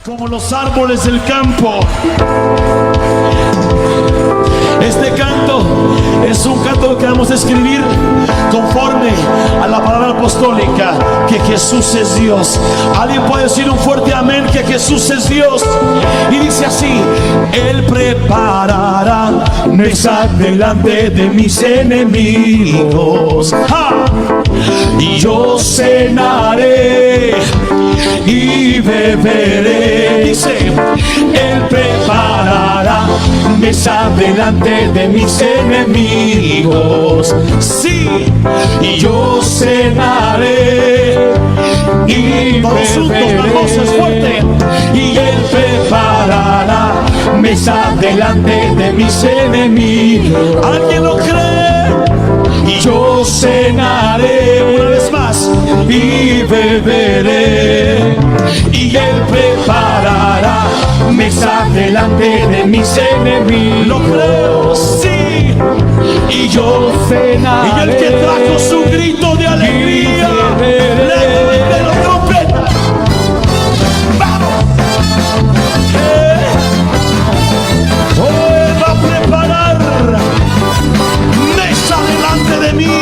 Como los árboles del campo. Este canto es un canto que vamos a escribir conforme a la palabra apostólica, que Jesús es Dios. Alguien puede decir un fuerte amén, que Jesús es Dios. Y dice así: Él preparará mesa delante de mis enemigos. ¡Ja! Y yo cenaré y beberé. Dice: Él preparará mesa delante de mis enemigos. Sí, y yo cenaré y beberé. La voz es fuerte. Y Él preparará mesa delante de mis enemigos. ¿Alguien lo cree? Y yo cenaré, una vez más, y beberé. Y Él preparará mesa delante de mis enemigos. Lo creo, sí. Y yo cenaré. Y el que trajo su grito de alegría, le lo trompeta. ¡Vamos! Él va a preparar mesa delante de mí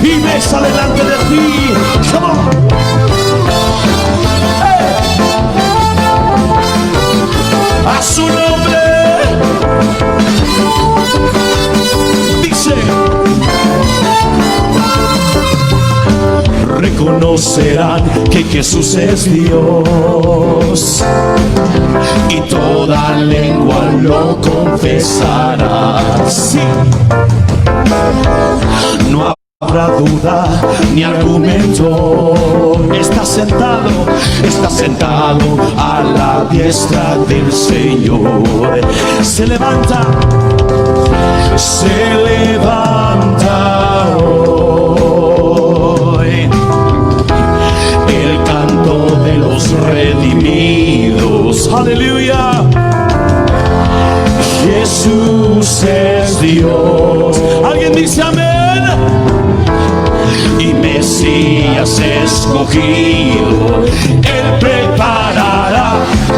y mesa delante de ti. Come on. A su nombre. Dice: reconocerán que Jesús es Dios y toda lengua lo confesará. Sí. No habrá duda ni argumento. Está sentado a la diestra del Señor. Se levanta hoy el canto de los redimidos. Aleluya. Jesús es Dios. ¿Alguien dice amén? Y Mesías escogido. Él preparará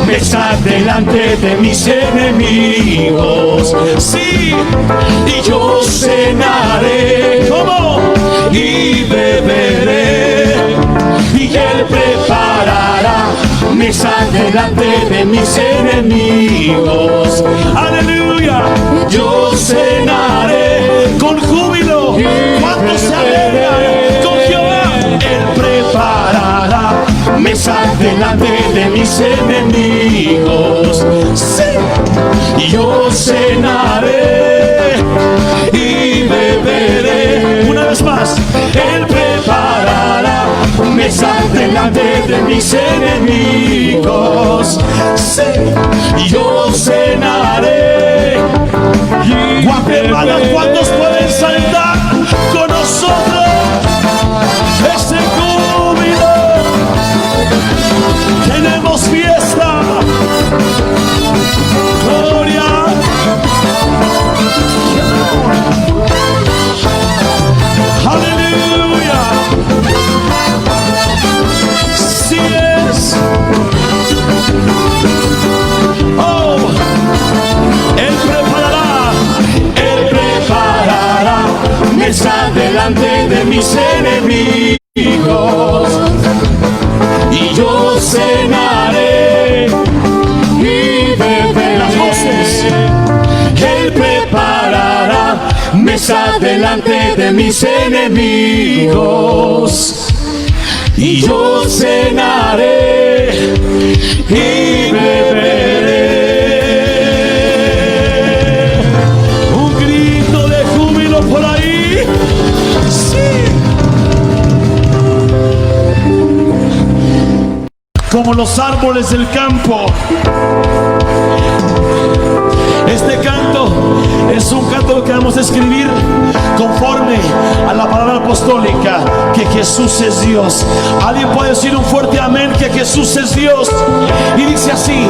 mesa delante de mis enemigos. Sí, y yo cenaré, ¿cómo? Y beberé. Y Él preparará mesa delante de mis enemigos. Aleluya. Yo cenaré con júbilo. ¿Cuántos se alegran con Jehová? Él preparará mesa delante de mis enemigos. Sí. Y yo cenaré y beberé. Una vez más. Él preparará mesa delante de mis enemigos. Sí. Y yo cenaré y Guatemala, ¿cuántos pueden saltar con nosotros ese júbilo? Tenemos fiesta. Gloria. Aleluya. Sí es. Oh, Él preparará mesa delante de mis enemigos. Y yo cenaré y beberé. Las voces. Él preparará mesa delante de mis enemigos. Y yo cenaré y beberé. Un grito de júbilo por ahí. Sí. Como los árboles del campo. Este canto es un canto que vamos a escribir conforme a la palabra apostólica, que Jesús es Dios. Alguien puede decir un fuerte amén, que Jesús es Dios. Y dice así: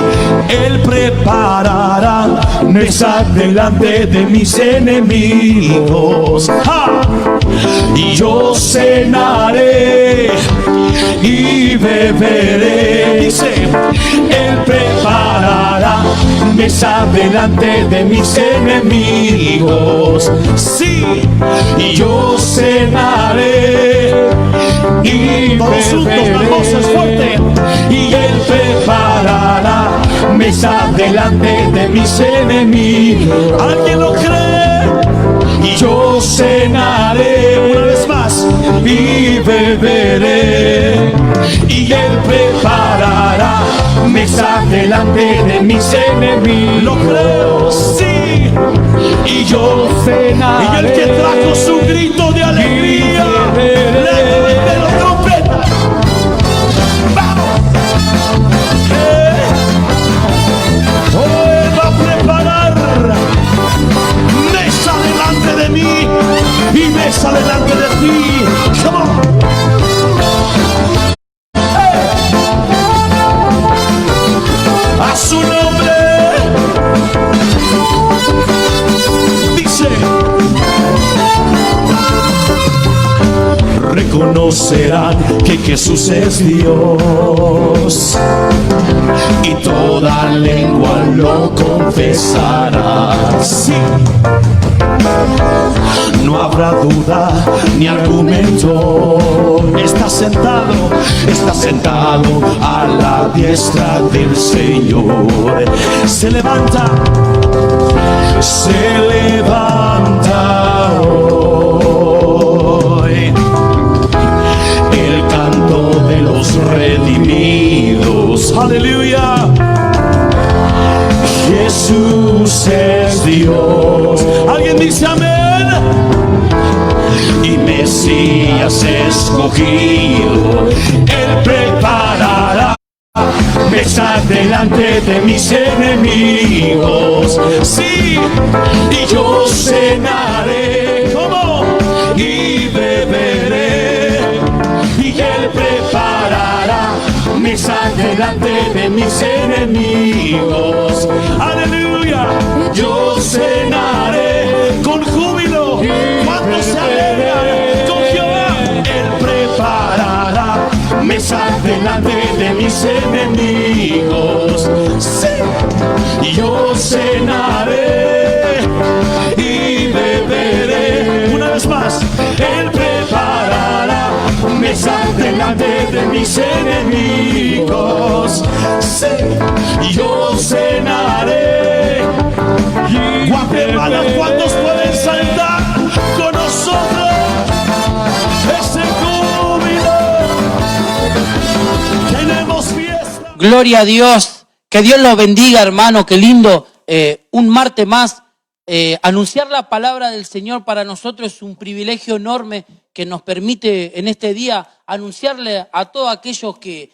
Él preparará mesa delante de mis enemigos. ¡Ja! Y yo cenaré y beberé. Dice, Él preparará mesa delante de mis enemigos. Sí, y yo cenaré y beberé. Fuerte. Y Él preparará mesa delante de mis enemigos. ¿Alguien lo cree? Y yo cenaré una vez más y beberé. Y Él preparará mesa delante de mis enemigos. Lo creo, sí. Y yo cenaré. Y el que trajo su grito de alegría, de la trompeta. ¡Vamos! Él va a preparar mesa delante de mí y mesa delante de ti. Come on. A su nombre. Dice, reconocerán que Jesús es Dios y toda lengua lo confesará. Sí. No habrá duda ni argumento. Está sentado a la diestra del Señor. Se levanta hoy el canto de los redimidos. Aleluya. Jesús es Dios. ¿Alguien dice amén? Y Mesías escogido. Él preparará mesa delante de mis enemigos. Sí, y yo cenaré. ¿Cómo? Y beberé. Y Él preparará mesa delante de mis enemigos. Aleluya. Yo cenaré con júbilo. ¿Cuántos se alegran con Jehová? Él preparará mesa delante de mis enemigos. Sí. Yo cenaré y beberé. Una vez más. Él preparará mesa delante de mis enemigos. Sí. Yo cenaré. Guatemala, ¿cuántos pueden saltar con nosotros? Ese júbilo. Tenemos fiesta. Gloria a Dios. Que Dios los bendiga, hermano. Qué lindo. Un martes más. Anunciar la palabra del Señor para nosotros es un privilegio enorme que nos permite en este día anunciarle a todos aquellos que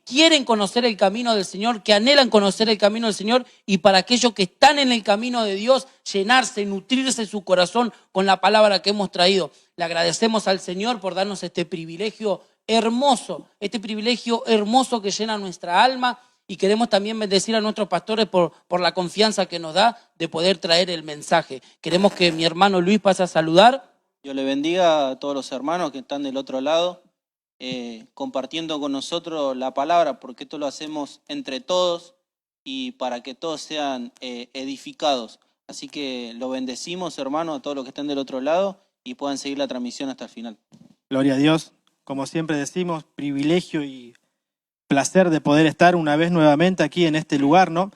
quieren conocer el camino del Señor, que anhelan conocer el camino del Señor, y para aquellos que están en el camino de Dios, llenarse, nutrirse su corazón con la palabra que hemos traído. Le agradecemos al Señor por darnos este privilegio hermoso que llena nuestra alma, y queremos también bendecir a nuestros pastores por la confianza que nos da de poder traer el mensaje. Queremos que mi hermano Luis pase a saludar. Dios le bendiga a todos los hermanos que están del otro lado, compartiendo con nosotros la palabra, porque esto lo hacemos entre todos y para que todos sean edificados. Así que lo bendecimos, hermanos, a todos los que están del otro lado y puedan seguir la transmisión hasta el final. Gloria a Dios. Como siempre decimos, privilegio y placer de poder estar una vez nuevamente aquí en este lugar, ¿no?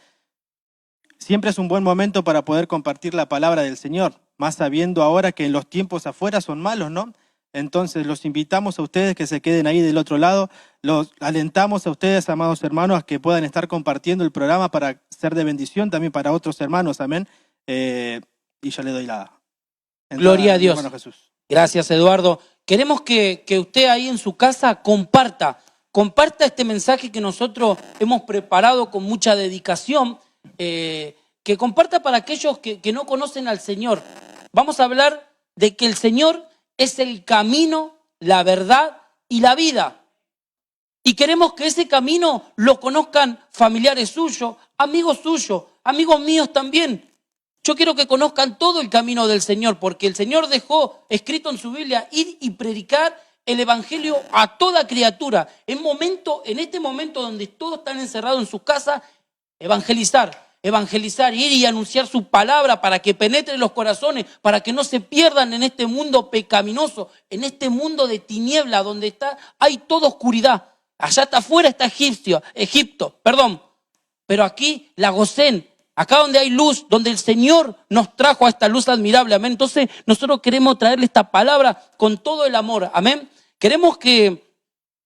Siempre es un buen momento para poder compartir la palabra del Señor, más sabiendo ahora que los tiempos afuera son malos, ¿no? Entonces los invitamos a ustedes que se queden ahí del otro lado, los alentamos a ustedes, amados hermanos, a que puedan estar compartiendo el programa para ser de bendición también para otros hermanos, amén. Y yo le doy la entrada. Gloria a Dios. Hermano Jesús. Gracias, Eduardo. Queremos que usted ahí en su casa comparta este mensaje que nosotros hemos preparado con mucha dedicación, que comparta para aquellos que no conocen al Señor. Vamos a hablar de que el Señor es el camino, la verdad y la vida. Y queremos que ese camino lo conozcan familiares suyos, amigos míos también. Yo quiero que conozcan todo el camino del Señor, porque el Señor dejó escrito en su Biblia ir y predicar el evangelio a toda criatura. En este momento donde todos están encerrados en sus casas, evangelizar, ir y anunciar su palabra para que penetre los corazones, para que no se pierdan en este mundo pecaminoso, en este mundo de tiniebla donde hay toda oscuridad. Allá está afuera está Egipto, pero aquí la Gosén, acá donde hay luz, donde el Señor nos trajo a esta luz admirable, amén. Entonces nosotros queremos traerle esta palabra con todo el amor, amén. Queremos que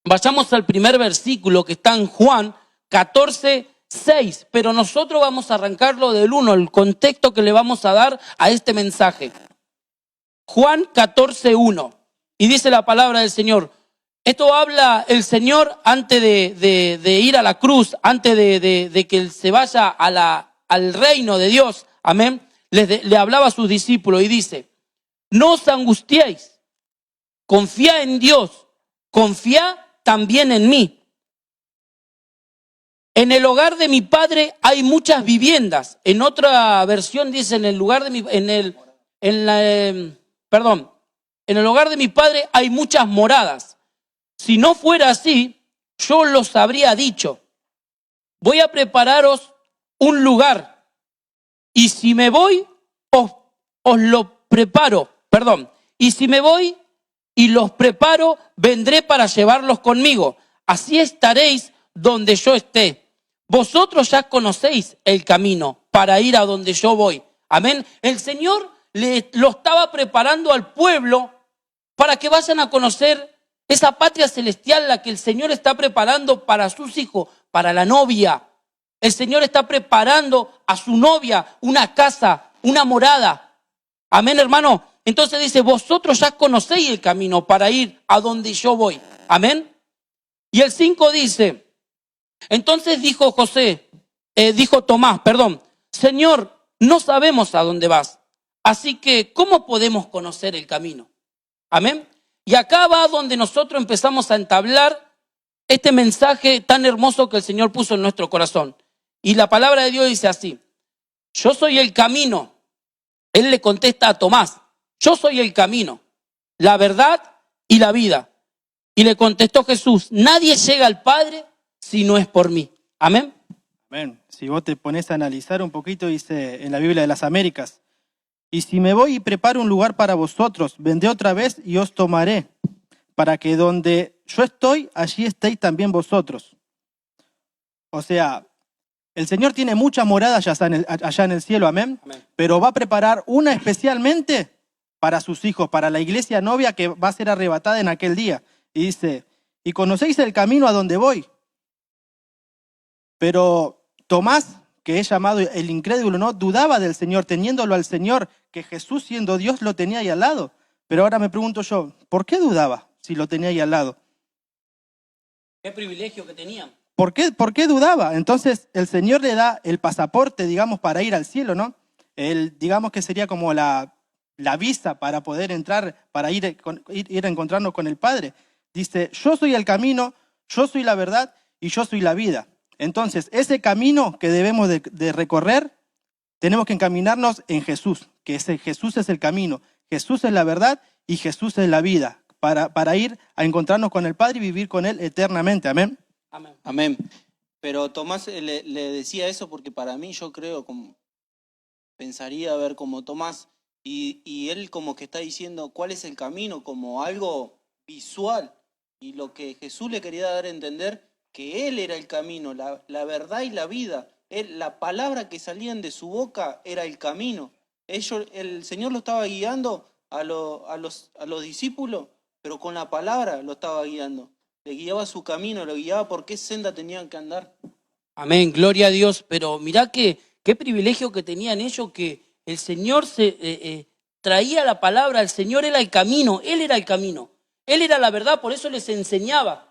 vayamos al primer versículo que está en Juan 14:6, pero nosotros vamos a arrancarlo del 1, el contexto que le vamos a dar a este mensaje. Juan 14:1, y dice la palabra del Señor. Esto habla el Señor antes de ir a la cruz, antes de que Él se vaya al reino de Dios, amén. Le hablaba a sus discípulos y dice: no os angustiéis, confía en Dios, confía también en mí. En el hogar de mi Padre hay muchas viviendas. En otra versión dice en el hogar de mi Padre hay muchas moradas. Si no fuera así, yo los habría dicho. Voy a prepararos un lugar. Y si me voy, os lo preparo. Y si me voy y los preparo, vendré para llevarlos conmigo. Así estaréis donde yo esté. Vosotros ya conocéis el camino para ir a donde yo voy. Amén. El Señor lo estaba preparando al pueblo para que vayan a conocer esa patria celestial, la que el Señor está preparando para sus hijos, para la novia. El Señor está preparando a su novia una casa, una morada. Amén, hermano. Entonces dice: vosotros ya conocéis el camino para ir a donde yo voy. Amén. Y el 5 dice: entonces dijo Tomás, Señor, no sabemos a dónde vas. Así que, ¿cómo podemos conocer el camino? Amén. Y acá va donde nosotros empezamos a entablar este mensaje tan hermoso que el Señor puso en nuestro corazón. Y la palabra de Dios dice así: yo soy el camino. Él le contesta a Tomás: yo soy el camino, la verdad y la vida. Y le contestó Jesús: nadie llega al Padre si no es por mí. Amén. Amén. Si vos te pones a analizar un poquito, dice en la Biblia de las Américas: y si me voy y preparo un lugar para vosotros, vendré otra vez y os tomaré, para que donde yo estoy, allí estéis también vosotros. O sea, el Señor tiene muchas moradas allá en el cielo, amén. Amén. Pero va a preparar una especialmente para sus hijos, para la iglesia novia que va a ser arrebatada en aquel día. Y dice: y conocéis el camino a donde voy. Pero Tomás, que es llamado el incrédulo, no dudaba del Señor, teniéndolo al Señor, que Jesús siendo Dios lo tenía ahí al lado. Pero ahora me pregunto yo, ¿por qué dudaba si lo tenía ahí al lado? Qué privilegio que tenían. ¿Por qué dudaba? Entonces el Señor le da el pasaporte, digamos, para ir al cielo, ¿no? Digamos que sería como la visa para poder entrar, para ir a encontrarnos con el Padre. Dice: yo soy el camino, yo soy la verdad y yo soy la vida. Entonces, ese camino que debemos de recorrer, tenemos que encaminarnos en Jesús, que Jesús es el camino, Jesús es la verdad y Jesús es la vida, para ir a encontrarnos con el Padre y vivir con Él eternamente. Amén. Amén. Amén. Pero Tomás le decía eso porque para mí, yo creo, pensaría ver como Tomás, y él como que está diciendo cuál es el camino, como algo visual. Y lo que Jesús le quería dar a entender, que Él era el camino, la verdad y la vida. La palabra que salían de su boca era el camino. El Señor lo estaba guiando a los discípulos, pero con la palabra lo estaba guiando. Le guiaba su camino, lo guiaba por qué senda tenían que andar. Amén, gloria a Dios. Pero mirá qué privilegio que tenían ellos, que el Señor traía la palabra. El Señor era el camino, Él era el camino. Él era la verdad, por eso les enseñaba.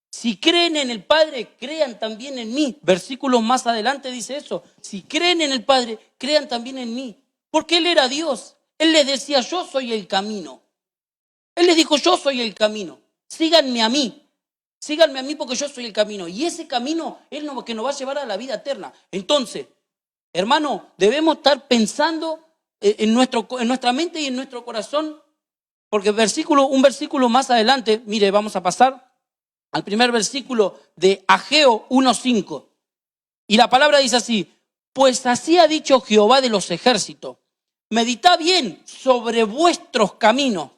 Si creen en el Padre, crean también en mí. Versículos más adelante dice eso. Si creen en el Padre, crean también en mí. Porque Él era Dios. Él les decía: yo soy el camino. Él les dijo: yo soy el camino. Síganme a mí. Síganme a mí porque yo soy el camino. Y ese camino es lo que nos va a llevar a la vida eterna. Entonces, hermano, debemos estar pensando en nuestra mente y en nuestro corazón Porque un versículo más adelante, mire, vamos a pasar al primer versículo de Ageo 1:5. Y la palabra dice así: pues así ha dicho Jehová de los ejércitos, meditad bien sobre vuestros caminos.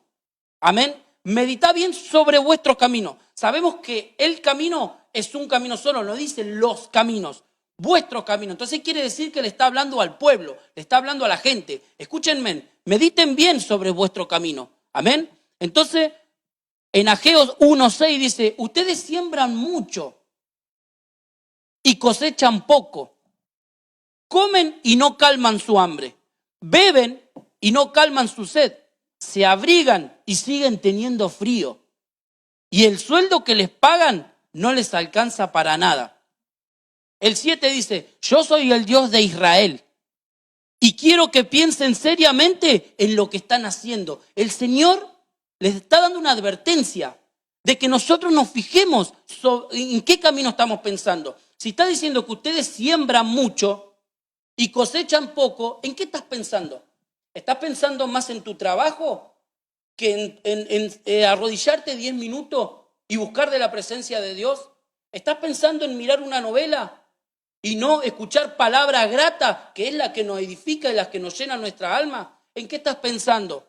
Amén. Meditad bien sobre vuestros caminos. Sabemos que el camino es un camino solo, no dice los caminos, vuestros caminos. Entonces quiere decir que le está hablando al pueblo, le está hablando a la gente. Escúchenme, mediten bien sobre vuestro camino. Amén. Entonces, en Ageo 1:6 dice: ustedes siembran mucho y cosechan poco. Comen y no calman su hambre. Beben y no calman su sed. Se abrigan y siguen teniendo frío. Y el sueldo que les pagan no les alcanza para nada. El 7 dice: yo soy el Dios de Israel y quiero que piensen seriamente en lo que están haciendo. El Señor les está dando una advertencia de que nosotros nos fijemos en qué camino estamos pensando. Si está diciendo que ustedes siembran mucho y cosechan poco, ¿en qué estás pensando? ¿Estás pensando más en tu trabajo que en arrodillarte 10 minutos y buscar de la presencia de Dios? ¿Estás pensando en mirar una novela y no escuchar palabra grata, que es la que nos edifica y la que nos llena nuestra alma? ¿En qué estás pensando?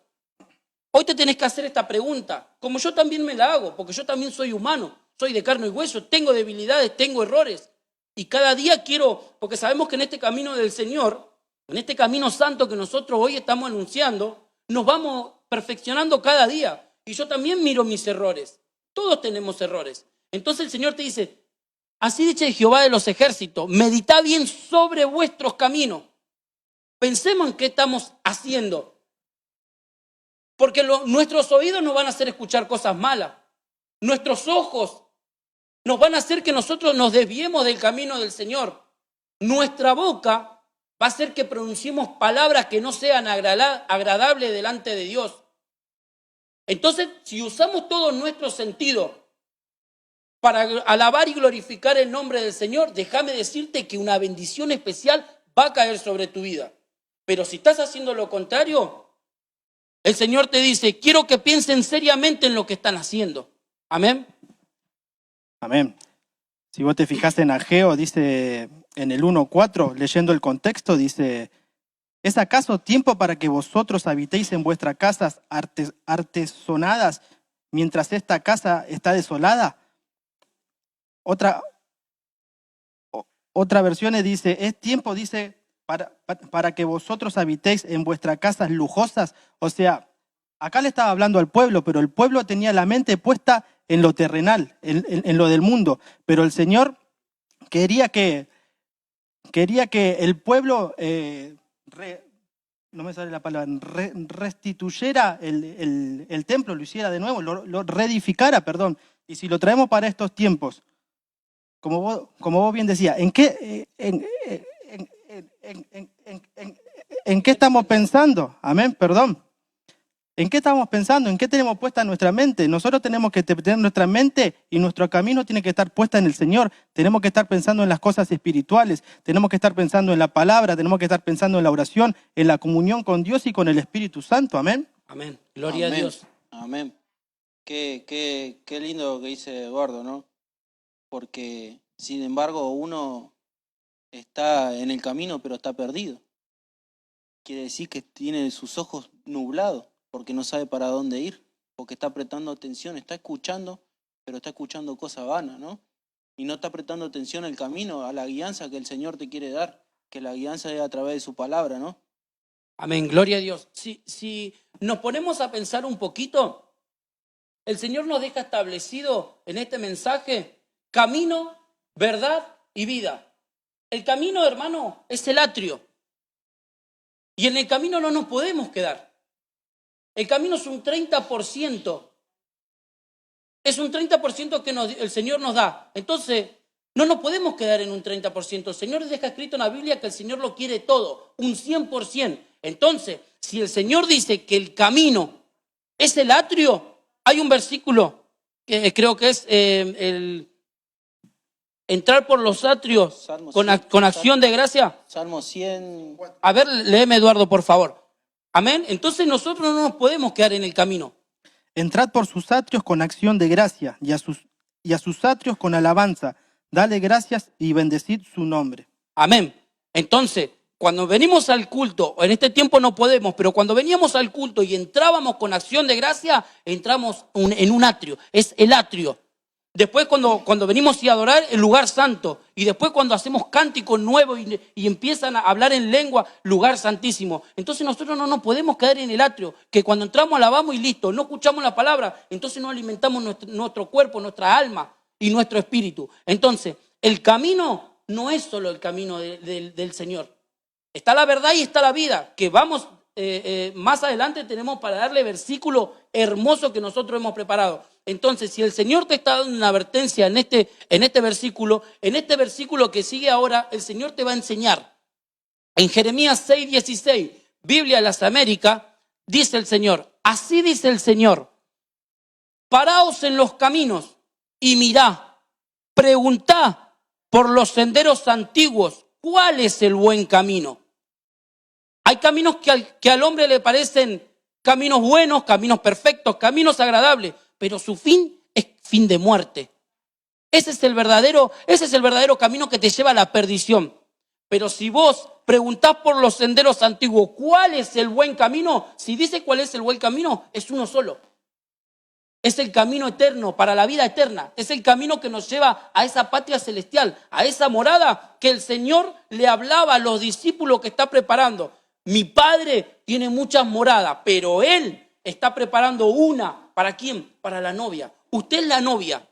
Hoy te tenés que hacer esta pregunta, como yo también me la hago, porque yo también soy humano, soy de carne y hueso, tengo debilidades, tengo errores. Y cada día quiero, porque sabemos que en este camino del Señor, en este camino santo que nosotros hoy estamos anunciando, nos vamos perfeccionando cada día. Y yo también miro mis errores. Todos tenemos errores. Entonces el Señor te dice: así dice Jehová de los ejércitos, meditad bien sobre vuestros caminos. Pensemos en qué estamos haciendo. Porque nuestros oídos nos van a hacer escuchar cosas malas. Nuestros ojos nos van a hacer que nosotros nos desviemos del camino del Señor. Nuestra boca va a hacer que pronunciemos palabras que no sean agradables delante de Dios. Entonces, si usamos todo nuestro sentido para alabar y glorificar el nombre del Señor, déjame decirte que una bendición especial va a caer sobre tu vida. Pero si estás haciendo lo contrario, el Señor te dice: quiero que piensen seriamente en lo que están haciendo. Amén. Amén. Si vos te fijás en Ageo, dice en el 1:4, leyendo el contexto, dice: ¿es acaso tiempo para que vosotros habitéis en vuestras casas artesonadas mientras esta casa está desolada? Otra versión dice: es tiempo, dice, para que vosotros habitéis en vuestras casas lujosas. O sea, acá le estaba hablando al pueblo, pero el pueblo tenía la mente puesta en lo terrenal, en lo del mundo. Pero el Señor quería que el pueblo, no me sale la palabra, restituyera el templo, lo hiciera de nuevo, lo reedificara, perdón. Y si lo traemos para estos tiempos, como vos bien decías, ¿en qué estamos pensando? Amén, perdón. ¿En qué estamos pensando? ¿En qué tenemos puesta nuestra mente? Nosotros tenemos que tener nuestra mente y nuestro camino tiene que estar puesta en el Señor. Tenemos que estar pensando en las cosas espirituales, tenemos que estar pensando en la palabra, tenemos que estar pensando en la oración, en la comunión con Dios y con el Espíritu Santo. Amén. Amén. Gloria a Dios. Amén. Qué lindo lo que dice Eduardo, ¿no? Porque, sin embargo, uno está en el camino, pero está perdido. Quiere decir que tiene sus ojos nublados, porque no sabe para dónde ir, porque está prestando atención, está escuchando, pero está escuchando cosas vanas, ¿no? Y no está prestando atención al camino, a la guianza que el Señor te quiere dar, que la guianza es a través de su palabra, ¿no? Amén, gloria a Dios. Si nos ponemos a pensar un poquito, el Señor nos deja establecido en este mensaje camino, verdad y vida. El camino, hermano, es el atrio. Y en el camino no nos podemos quedar. El camino es un 30%. Es un 30% que el Señor nos da. Entonces, no nos podemos quedar en un 30%. El Señor deja escrito en la Biblia que el Señor lo quiere todo, un 100%. Entonces, si el Señor dice que el camino es el atrio, hay un versículo que creo que es el entrar por los atrios con acción de gracia. Salmo 100. A ver, léeme, Eduardo, por favor. Amén. Entonces nosotros no nos podemos quedar en el camino. Entrad por sus atrios con acción de gracia y a sus atrios con alabanza. Dale gracias y bendecid su nombre. Amén. Entonces, cuando venimos al culto, en este tiempo no podemos, pero cuando veníamos al culto y entrábamos con acción de gracia, entramos en un atrio, es el atrio. Después cuando venimos a adorar, el lugar santo. Y después cuando hacemos cánticos nuevos y empiezan a hablar en lengua, lugar santísimo. Entonces nosotros no nos podemos quedar en el atrio, que cuando entramos alabamos y listo, no escuchamos la palabra, entonces no alimentamos nuestro cuerpo, nuestra alma y nuestro espíritu. Entonces, el camino no es solo el camino del Señor. Está la verdad y está la vida, que vamos, más adelante tenemos para darle versículo hermoso que nosotros hemos preparado. Entonces, si el Señor te está dando una advertencia en este versículo que sigue ahora, el Señor te va a enseñar. En Jeremías 6:16, Biblia de las Américas, dice el Señor, así dice el Señor, paraos en los caminos y mirad, preguntad por los senderos antiguos, ¿cuál es el buen camino? Hay caminos que al hombre le parecen caminos buenos, caminos perfectos, caminos agradables, pero su fin es fin de muerte. Ese es el verdadero camino que te lleva a la perdición. Pero si vos preguntás por los senderos antiguos, ¿cuál es el buen camino? Si dice cuál es el buen camino, es uno solo. Es el camino eterno, para la vida eterna. Es el camino que nos lleva a esa patria celestial, a esa morada que el Señor le hablaba a los discípulos que está preparando. Mi Padre tiene muchas moradas, pero Él está preparando una. ¿Para quién? Para la novia. Usted es la novia.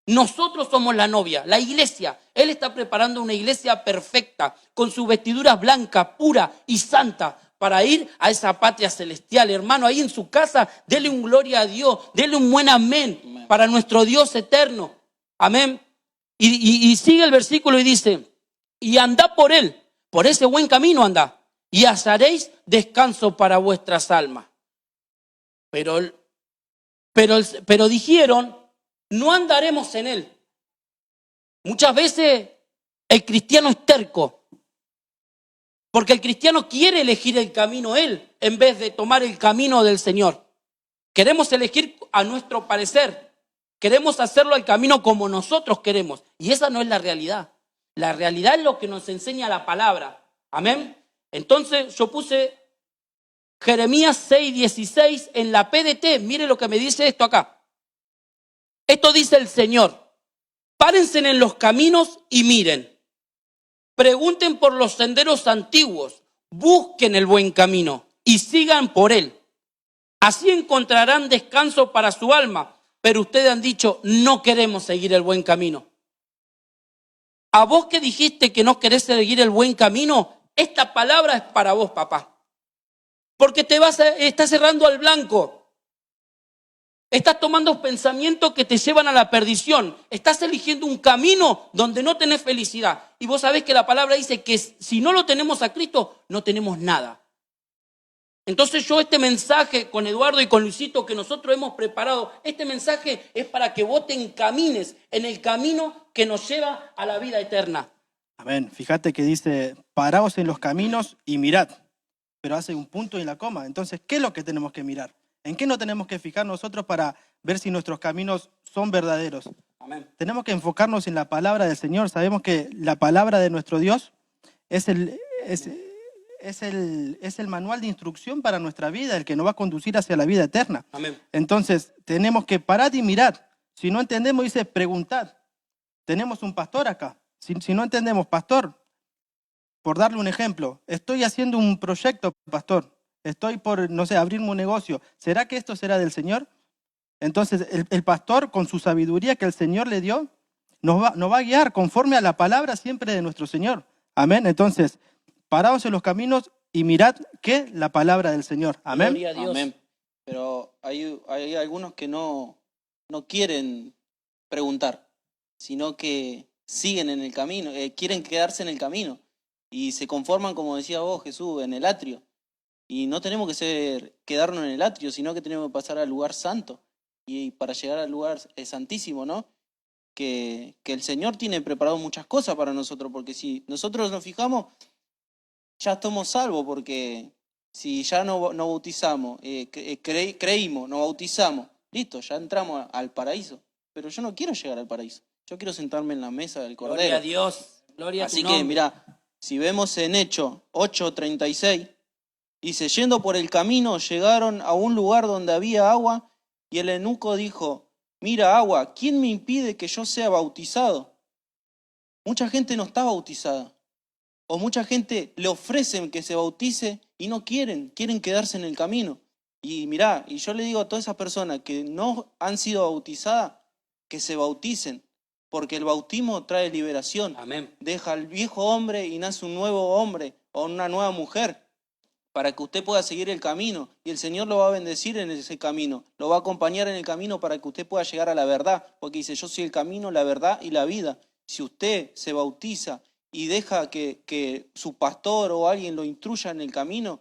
Nosotros somos la novia, la iglesia. Él está preparando una iglesia perfecta, con sus vestiduras blancas, pura y santa, para ir a esa patria celestial. Hermano, ahí en su casa, dele un gloria a Dios, dele un buen amén para nuestro Dios eterno. Amén. Y sigue el versículo y dice, y andad por él, por ese buen camino andad, y hallaréis descanso para vuestras almas. Pero dijeron, no andaremos en él. Muchas veces el cristiano es terco, porque el cristiano quiere elegir el camino él, en vez de tomar el camino del Señor. Queremos elegir a nuestro parecer, queremos hacerlo al camino como nosotros queremos, y esa no es la realidad. La realidad es lo que nos enseña la palabra. Amén. Entonces yo puse Jeremías 6:16 en la PDT. Mire lo que me dice esto acá. Esto dice el Señor. Párense en los caminos y miren. Pregunten por los senderos antiguos. Busquen el buen camino y sigan por él. Así encontrarán descanso para su alma. Pero ustedes han dicho, no queremos seguir el buen camino. A vos que dijiste que no querés seguir el buen camino, esta palabra es para vos, papá. Porque estás cerrando al blanco. Estás tomando pensamientos que te llevan a la perdición. Estás eligiendo un camino donde no tenés felicidad. Y vos sabés que la palabra dice que si no lo tenemos a Cristo, no tenemos nada. Entonces yo este mensaje con Eduardo y con Luisito que nosotros hemos preparado, este mensaje es para que vos te encamines en el camino que nos lleva a la vida eterna. Amén. Fíjate que dice, paraos en los caminos y mirad. Pero hace un punto y la coma. Entonces, ¿qué es lo que tenemos que mirar? ¿En qué no tenemos que fijar nosotros para ver si nuestros caminos son verdaderos? Amén. Tenemos que enfocarnos en la palabra del Señor. Sabemos que la palabra de nuestro Dios es el manual de instrucción para nuestra vida, el que nos va a conducir hacia la vida eterna. Amén. Entonces, tenemos que parar y mirar. Si no entendemos, dice, preguntad. Tenemos un pastor acá. Si no entendemos, pastor, por darle un ejemplo, estoy haciendo un proyecto, pastor. Estoy por, no sé, abrirme un negocio. ¿Será que esto será del Señor? Entonces, el pastor, con su sabiduría que el Señor le dio, nos va a guiar conforme a la palabra siempre de nuestro Señor. Amén. Entonces, paraos en los caminos y mirad que la palabra del Señor. Amén. Gloria a Dios. Amén. Pero hay algunos que no quieren preguntar, sino que siguen en el camino, quieren quedarse en el camino y se conforman, como decía vos, Jesús, en el atrio. Y no tenemos que quedarnos en el atrio, sino que tenemos que pasar al lugar santo. Y para llegar al lugar santísimo, ¿no? Que el Señor tiene preparado muchas cosas para nosotros, porque si nosotros nos fijamos, ya estamos salvos, porque si ya no bautizamos, creímos, nos bautizamos, listo, ya entramos al paraíso. Pero yo no quiero llegar al paraíso. Yo quiero sentarme en la mesa del Gloria Cordero. a Dios. Gloria a tu Así nombre. que, mirá, si vemos en Hechos 8:36, dice, yendo por el camino, llegaron a un lugar donde había agua, y el eunuco dijo, mira agua, ¿quién me impide que yo sea bautizado? Mucha gente no está bautizada. O mucha gente le ofrecen que se bautice y no quieren quedarse en el camino. Y mirá, y yo le digo a todas esas personas que no han sido bautizadas, que se bauticen, porque el bautismo trae liberación. Amén. Deja al viejo hombre y nace un nuevo hombre o una nueva mujer, para que usted pueda seguir el camino, y el Señor lo va a bendecir en ese camino, lo va a acompañar en el camino para que usted pueda llegar a la verdad, porque dice, yo soy el camino, la verdad y la vida. Si usted se bautiza y deja que su pastor o alguien lo instruya en el camino,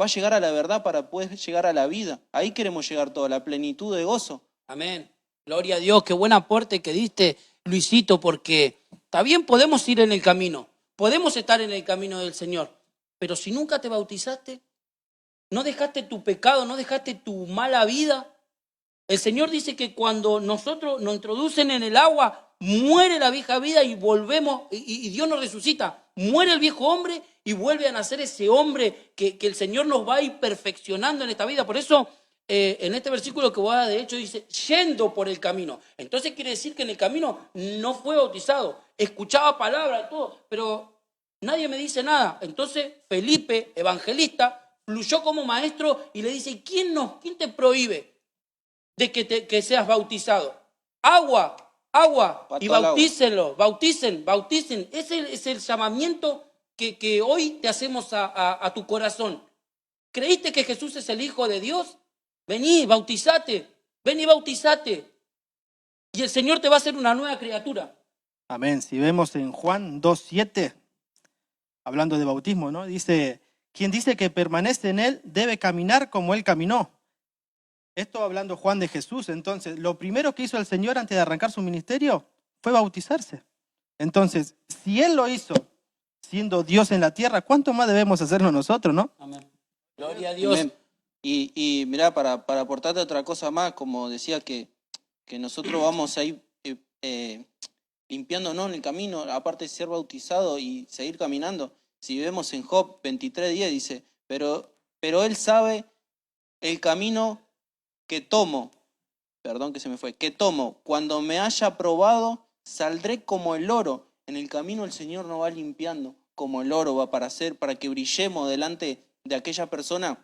va a llegar a la verdad para poder llegar a la vida. Ahí queremos llegar todos, la plenitud de gozo. Amén. Gloria a Dios. Qué buen aporte que diste, Luisito, porque está bien, podemos ir en el camino, podemos estar en el camino del Señor, pero si nunca te bautizaste, no dejaste tu pecado, no dejaste tu mala vida. El Señor dice que cuando nosotros nos introducen en el agua, muere la vieja vida y volvemos, y Dios nos resucita. Muere el viejo hombre y vuelve a nacer ese hombre que el Señor nos va a ir perfeccionando en esta vida. Por eso, en este versículo que voy a dar, de hecho, dice, yendo por el camino. Entonces quiere decir que en el camino no fue bautizado. Escuchaba palabras, todo, pero nadie me dice nada. Entonces Felipe, evangelista, fluyó como maestro y le dice, ¿quién te prohíbe de que seas bautizado? Agua, y bautícenlo, bauticen. Ese es el llamamiento que hoy te hacemos a tu corazón. ¿Creíste que Jesús es el Hijo de Dios? Vení, bautízate, ven y bautízate. Y el Señor te va a hacer una nueva criatura. Amén. Si vemos en Juan 2:7, hablando de bautismo, ¿no? Dice, quien dice que permanece en él debe caminar como él caminó. Esto hablando Juan de Jesús. Entonces, lo primero que hizo el Señor antes de arrancar su ministerio fue bautizarse. Entonces, si Él lo hizo siendo Dios en la tierra, ¿cuánto más debemos hacerlo nosotros, no? Amén. Gloria a Dios. Amén. Y mirá, para aportarte otra cosa más, como decía que nosotros vamos a ir limpiándonos en el camino, aparte de ser bautizado y seguir caminando. Si vemos en Job 23:10 dice, pero Él sabe el camino que tomo, cuando me haya probado, saldré como el oro. En el camino el Señor nos va limpiando como el oro, va para que brillemos delante de aquella persona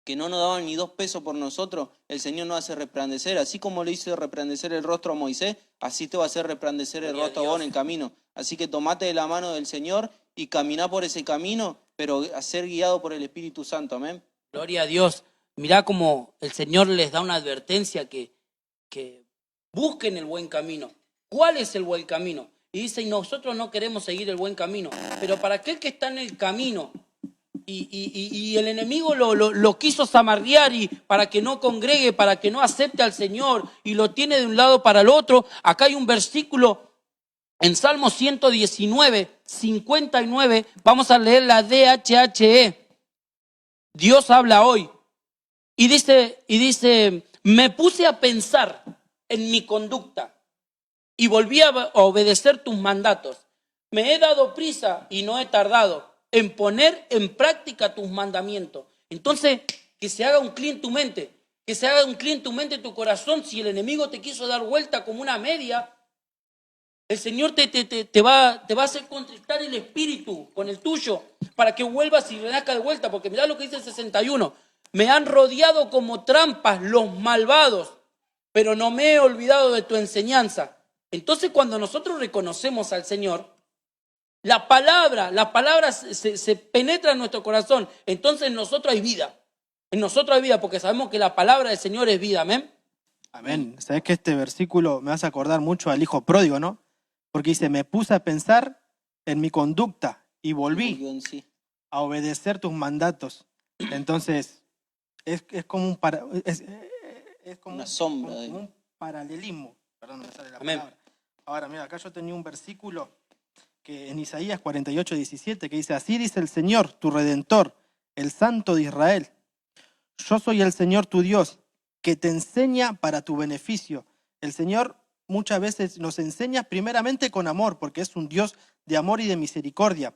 que no nos daban ni 2 pesos por nosotros. El Señor nos hace resplandecer, así como le hizo resplandecer el rostro a Moisés, así te va a hacer resplandecer el rostro a vos en el camino. Así que tomate de la mano del Señor y caminá por ese camino, pero a ser guiado por el Espíritu Santo. Amén. Gloria a Dios. Mirá cómo el Señor les da una advertencia que busquen el buen camino. ¿Cuál es el buen camino? Y dice, y nosotros no queremos seguir el buen camino. Pero para aquel que está en el camino y el enemigo lo quiso zamarrear y para que no congregue, para que no acepte al Señor y lo tiene de un lado para el otro, acá hay un versículo en Salmo 119, 59, vamos a leer la DHHE. Dios habla hoy. Y dice, me puse a pensar en mi conducta y volví a obedecer tus mandatos. Me he dado prisa y no he tardado en poner en práctica tus mandamientos. Entonces, que se haga un clic en tu mente, que se haga un clic en tu mente, en tu corazón. Si el enemigo te quiso dar vuelta como una media, el Señor te va a hacer contristar el espíritu con el tuyo para que vuelvas y renazca de vuelta. Porque mirá lo que dice el 61. Me han rodeado como trampas los malvados, pero no me he olvidado de tu enseñanza. Entonces, cuando nosotros reconocemos al Señor, la palabra se penetra en nuestro corazón. Entonces, en nosotros hay vida. En nosotros hay vida, porque sabemos que la palabra del Señor es vida. Amén. Amén. Sabes que este versículo me hace acordar mucho al hijo pródigo, ¿no? Porque dice, me puse a pensar en mi conducta y volví a obedecer tus mandatos. Entonces, es como una sombra, como un paralelismo. Perdón, no me sale la Amén. palabra. Ahora, mira, acá yo tenía un versículo que en Isaías 48:17 que dice, así dice el Señor, tu Redentor, el Santo de Israel. Yo soy el Señor tu Dios, que te enseña para tu beneficio. El Señor muchas veces nos enseña primeramente con amor, porque es un Dios de amor y de misericordia.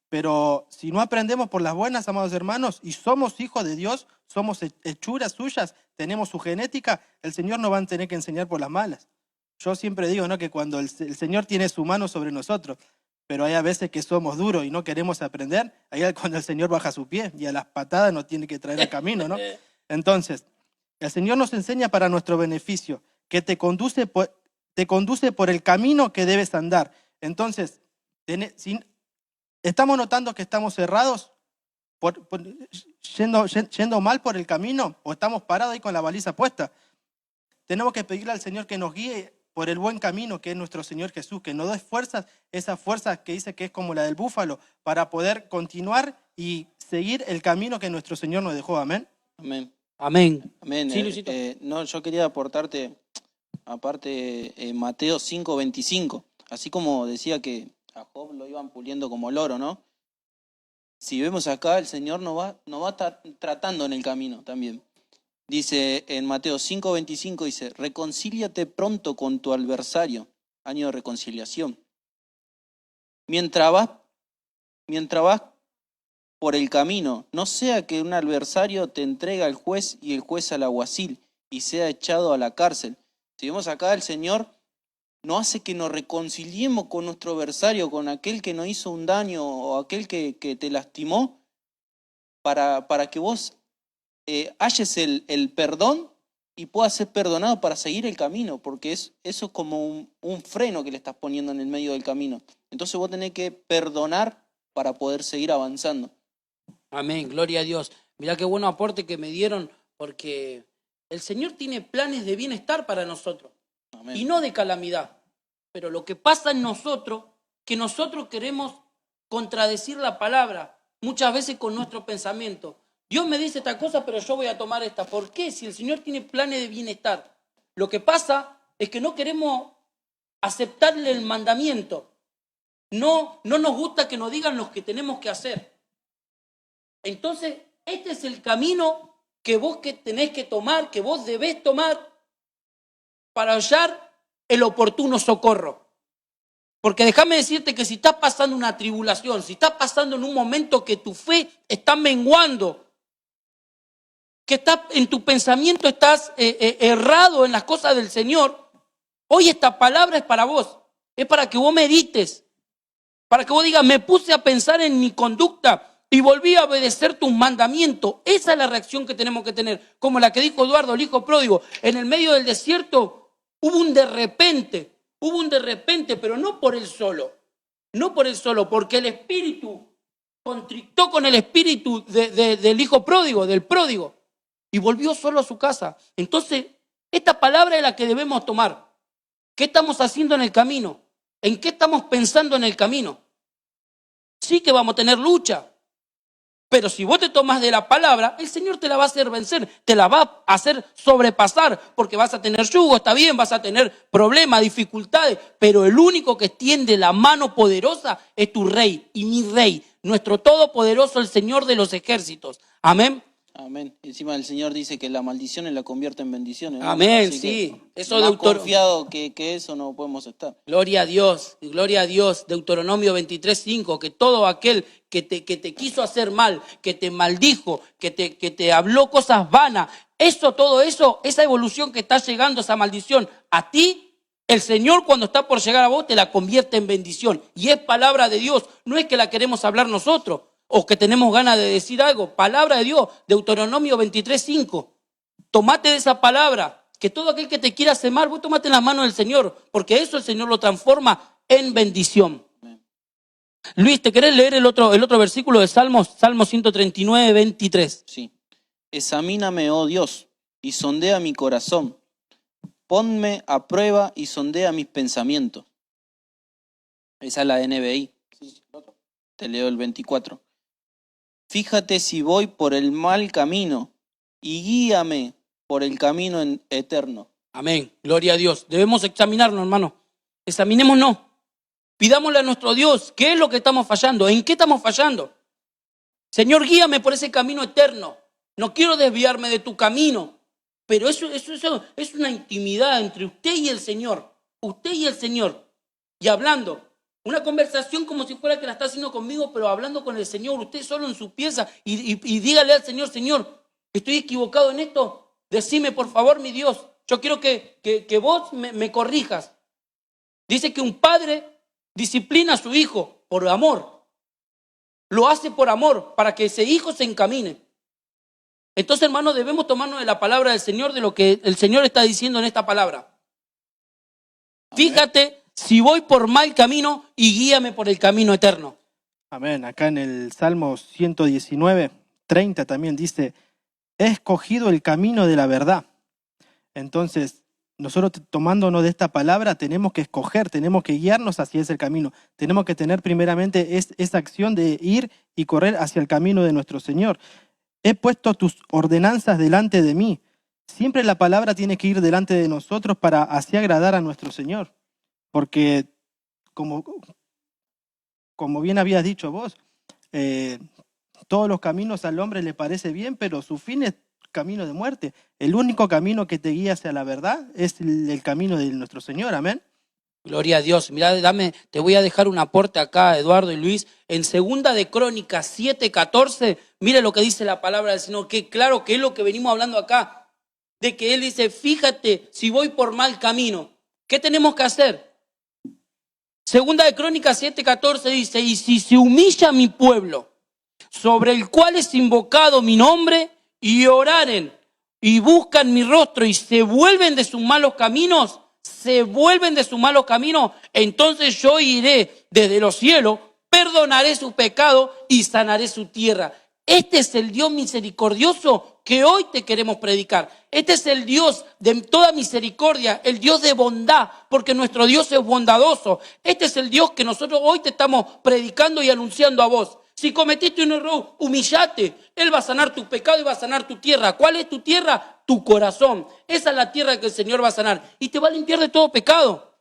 Pero si no aprendemos por las buenas, amados hermanos, y somos hijos de Dios, somos hechuras suyas, tenemos su genética, el Señor nos va a tener que enseñar por las malas. Yo siempre digo, ¿no?, que cuando el Señor tiene su mano sobre nosotros, pero hay a veces que somos duros y no queremos aprender, ahí es cuando el Señor baja su pie y a las patadas nos tiene que traer al camino, ¿no? Entonces, el Señor nos enseña para nuestro beneficio, que te conduce por el camino que debes andar. Entonces, ¿estamos notando que estamos cerrados? Yendo mal por el camino, o estamos parados ahí con la baliza puesta. Tenemos que pedirle al Señor que nos guíe por el buen camino, que es nuestro Señor Jesús, que nos dé fuerzas, esas fuerzas que dice que es como la del búfalo, para poder continuar y seguir el camino que nuestro Señor nos dejó. Amén. Amén. Amén. Amén. Sí, Luisito. No, yo quería aportarte, aparte, Mateo 5:25. Así como decía que a Job lo iban puliendo como loro, ¿no? Si vemos acá, el Señor nos va a tratando en el camino también. Dice en Mateo 5:25, dice, reconcíliate pronto con tu adversario, año de reconciliación. Mientras vas por el camino, no sea que un adversario te entregue al juez y el juez al alguacil y sea echado a la cárcel. Si vemos acá, el Señor no hace que nos reconciliemos con nuestro adversario, con aquel que nos hizo un daño o aquel que te lastimó, para que vos halles el perdón y puedas ser perdonado para seguir el camino, porque eso es como un freno que le estás poniendo en el medio del camino. Entonces vos tenés que perdonar para poder seguir avanzando. Amén, gloria a Dios. Mirá qué bueno aporte que me dieron, porque el Señor tiene planes de bienestar para nosotros. Amén. Y no de calamidad. Pero lo que pasa en nosotros, que nosotros queremos contradecir la palabra, muchas veces con nuestro pensamiento. Dios me dice esta cosa, pero yo voy a tomar esta. ¿Por qué? Si el Señor tiene planes de bienestar. Lo que pasa es que no queremos aceptarle el mandamiento. No nos gusta que nos digan lo que tenemos que hacer. Entonces, este es el camino que vos tenés que tomar, que vos debés tomar para hallar el oportuno socorro. Porque déjame decirte que si estás pasando una tribulación, si estás pasando en un momento que tu fe está menguando, que en tu pensamiento estás errado en las cosas del Señor, hoy esta palabra es para vos, es para que vos medites, para que vos digas, me puse a pensar en mi conducta y volví a obedecer tus mandamientos. Esa es la reacción que tenemos que tener, como la que dijo Eduardo, el hijo pródigo. En el medio del desierto hubo un de repente, pero no por él solo, porque el espíritu contrictó con el espíritu del hijo pródigo, del pródigo, y volvió solo a su casa. Entonces, esta palabra es la que debemos tomar. ¿Qué estamos haciendo en el camino? ¿En qué estamos pensando en el camino? Sí que vamos a tener lucha, pero si vos te tomas de la palabra, el Señor te la va a hacer vencer, te la va a hacer sobrepasar, porque vas a tener yugo, está bien, vas a tener problemas, dificultades, pero el único que extiende la mano poderosa es tu Rey y mi Rey, nuestro Todopoderoso, el Señor de los ejércitos. Amén. Amén. Encima el Señor dice que la maldición la convierte en bendiciones, ¿no? Amén, Así sí. que Eso más confiado que eso no podemos estar. Gloria a Dios, Deuteronomio 23:5, que todo aquel que te quiso hacer mal, que te maldijo, que te habló cosas vanas, todo eso, esa evolución que está llegando, esa maldición, a ti, el Señor cuando está por llegar a vos te la convierte en bendición. Y es palabra de Dios, no es que la queremos hablar nosotros o que tenemos ganas de decir algo. Palabra de Dios, Deuteronomio 23:5. Tomate de esa palabra. Que todo aquel que te quiera hacer mal, vos tomate en las manos del Señor, porque eso el Señor lo transforma en bendición. Amén. Luis, ¿te querés leer el otro versículo de Salmos? Salmo 139:23. Sí. Examíname, oh Dios, y sondea mi corazón. Ponme a prueba y sondea mis pensamientos. Esa es la NBI. Te leo el 24. Fíjate si voy por el mal camino y guíame por el camino eterno. Amén, gloria a Dios. Debemos examinarnos, hermano. Examinémonos. Pidámosle a nuestro Dios qué es lo que estamos fallando, en qué estamos fallando. Señor, guíame por ese camino eterno. No quiero desviarme de tu camino. Pero eso es una intimidad entre usted y el Señor. Usted y el Señor. Y hablando. Una conversación como si fuera que la está haciendo conmigo, pero hablando con el Señor. Usted solo en su pieza y dígale al Señor, Señor, ¿estoy equivocado en esto? Decime, por favor, mi Dios. Yo quiero que vos me corrijas. Dice que un padre disciplina a su hijo por amor. Lo hace por amor, para que ese hijo se encamine. Entonces, hermanos, debemos tomarnos de la palabra del Señor, de lo que el Señor está diciendo en esta palabra. Fíjate si voy por mal camino y guíame por el camino eterno. Amén. Acá en el Salmo 119, 30 también dice, he escogido el camino de la verdad. Entonces, nosotros tomándonos de esta palabra tenemos que escoger, tenemos que guiarnos hacia ese camino. Tenemos que tener primeramente esa acción de ir y correr hacia el camino de nuestro Señor. He puesto tus ordenanzas delante de mí. Siempre la palabra tiene que ir delante de nosotros para así agradar a nuestro Señor. Porque, como bien habías dicho vos, todos los caminos al hombre le parece bien, pero su fin es camino de muerte. El único camino que te guía hacia la verdad es el camino de nuestro Señor. Amén. Gloria a Dios. Mirá, te voy a dejar un aporte acá, Eduardo y Luis. En 2 de Crónicas 7:14, mire lo que dice la palabra del Señor, que claro que es lo que venimos hablando acá, de que Él dice, fíjate si voy por mal camino. ¿Qué tenemos que hacer? 2 de Crónicas 7:14 dice, y si se humilla mi pueblo, sobre el cual es invocado mi nombre, y oraren, y buscan mi rostro, y se vuelven de sus malos caminos, entonces yo iré desde los cielos, perdonaré su pecado y sanaré su tierra. Este es el Dios misericordioso que hoy te queremos predicar. Este es el Dios de toda misericordia, el Dios de bondad, porque nuestro Dios es bondadoso. Este es el Dios que nosotros hoy te estamos predicando y anunciando a vos. Si cometiste un error, humillate. Él va a sanar tu pecado y va a sanar tu tierra. ¿Cuál es tu tierra? Tu corazón. Esa es la tierra que el Señor va a sanar. Y te va a limpiar de todo pecado.